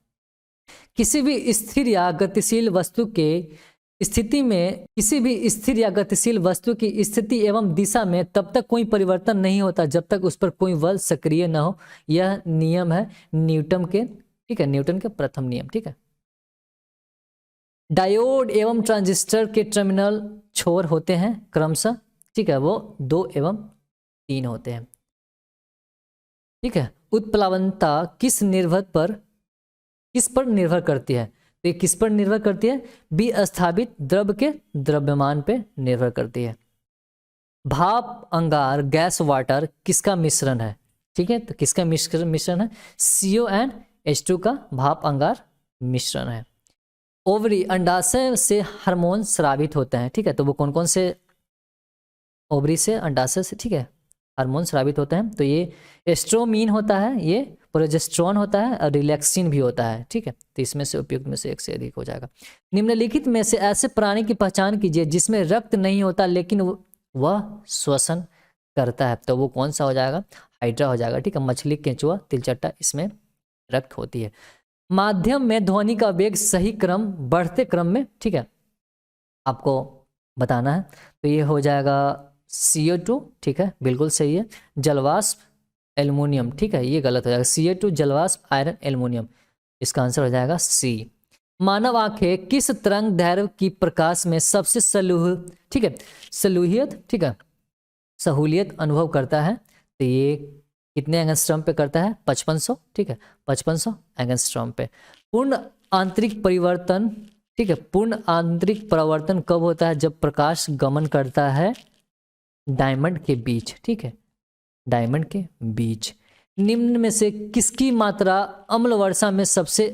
किसी भी स्थिर या गतिशील वस्तु के स्थिति में, किसी भी स्थिर या गतिशील वस्तु की स्थिति एवं दिशा में तब तक कोई परिवर्तन नहीं होता जब तक उस पर कोई बल सक्रिय न हो। यह नियम है न्यूटन के, ठीक है, न्यूटन के प्रथम नियम, ठीक है। डायोड एवं ट्रांजिस्टर के टर्मिनल छोर होते हैं क्रमशः, ठीक है, वो 2 एवं 3 होते हैं, ठीक है। उत्प्लावनता किस पर निर्भर करती है? तो ये किस पर निर्भर करती है? विस्थापित द्रव के द्रव्यमान पे निर्भर करती है। भाप अंगार गैस वाटर किसका मिश्रण है? ठीक है, तो किसका मिश्रण है? CO&H2 का भाप अंगार मिश्रण है। ओवरी अंडाशय से हार्मोन स्रावित होते हैं, ठीक है, तो वो कौन कौन से? ओवरी से, अंडाशय से, ठीक है, हार्मोन स्रावित होते हैं, तो ये एस्ट्रोमीन होता है, ये प्रोजेस्टेरोन होता है और रिलैक्सिन भी होता है, ठीक है, तो इसमें से उपयुक्त में से एक से अधिक हो जाएगा। निम्नलिखित में से ऐसे प्राणी की पहचान कीजिए जिसमें रक्त नहीं होता लेकिन वह श्वसन करता है, तो वो कौन सा हो जाएगा? हाइड्रा हो जाएगा, ठीक है, मछली, केंचुआ, तिलचट्टा, इसमें रक्त होती है। माध्यम में ध्वनि का वेग सही क्रम, बढ़ते क्रम में, ठीक है, आपको बताना है, तो ये हो जाएगा CO2, ठीक है, बिल्कुल सही है। जलवाष्प एल्युमिनियम, ठीक है, ये गलत हो जाएगा, CO2 जलवाष्प आयरन एल्युमिनियम, इसका आंसर हो जाएगा C। मानव आंखें किस तरंग दैर्घ्य की प्रकाश में सबसे ठीक है, सहूलियत अनुभव करता है? तो ये कितने एंगस्ट्रॉम पे करता है? 5500, ठीक है, 5500 एंगस्ट्रॉम पे। पूर्ण आंतरिक परिवर्तन, ठीक है, पूर्ण आंतरिक परावर्तन कब होता है? जब प्रकाश गमन करता है डायमंड के बीच, ठीक है, डायमंड के बीच। निम्न में से किसकी मात्रा अम्ल वर्षा में सबसे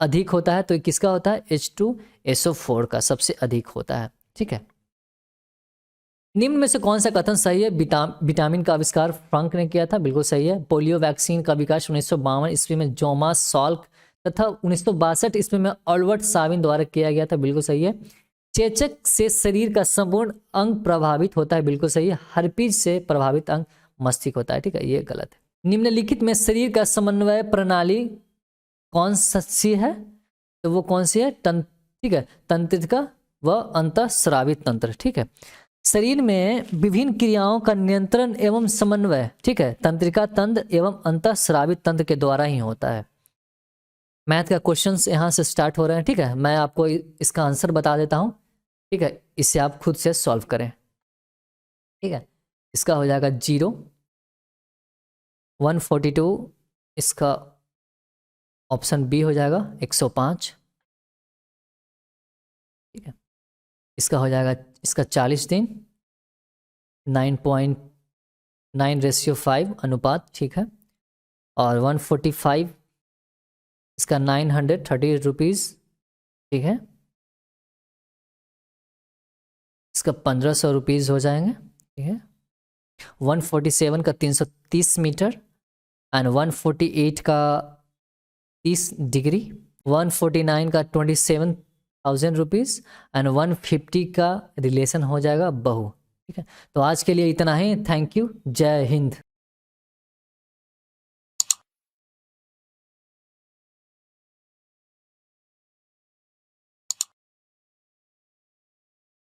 अधिक होता है? तो किसका होता है? H2SO4 का सबसे अधिक होता है, ठीक है। निम्न में से कौन सा कथन सही है? विटामिन का आविष्कार फ्रंक ने किया था, बिल्कुल सही है। पोलियो वैक्सीन का विकास 1952 ईस्वी में जोमास सॉल्क तथा 1962 ईस्वी में अल्बर्ट साबिन द्वारा किया गया था, बिल्कुल सही है। चेचक से शरीर का संपूर्ण अंग प्रभावित होता है, बिल्कुल सही है। हर्पीज से प्रभावित अंग मस्तिष्क होता है, ठीक है, ये गलत है। निम्नलिखित में शरीर का समन्वय प्रणाली कौन सी है? तो वो कौन सी है? ठीक है, तंत्रिका व अंतःस्रावित तंत्र, ठीक है। शरीर में विभिन्न क्रियाओं का नियंत्रण एवं समन्वय, ठीक है, तंत्रिका तंत्र एवं अंतःस्रावित तंत्र के द्वारा ही होता है। मैथ का क्वेश्चंस यहाँ से स्टार्ट हो रहे हैं, ठीक है। मैं आपको इसका आंसर बता देता हूँ, ठीक है, इसे आप खुद से सॉल्व करें, ठीक है। इसका हो जाएगा 0, 142, इसका ऑप्शन बी हो जाएगा 105, ठीक है। इसका हो जाएगा, इसका 40 दिन, 9.9:5 अनुपात, ठीक है। और 145, इसका 930 रुपीज़, ठीक है। इसका 1500 रुपीज़ हो जाएंगे, ठीक है। 147 का 330 मीटर एंड 148 का 30 डिग्री, 149 का 27,000 रुपीज़ एंड 150 का रिलेशन हो जाएगा बहु, ठीक है। तो आज के लिए इतना ही, थैंक यू, जय हिंद।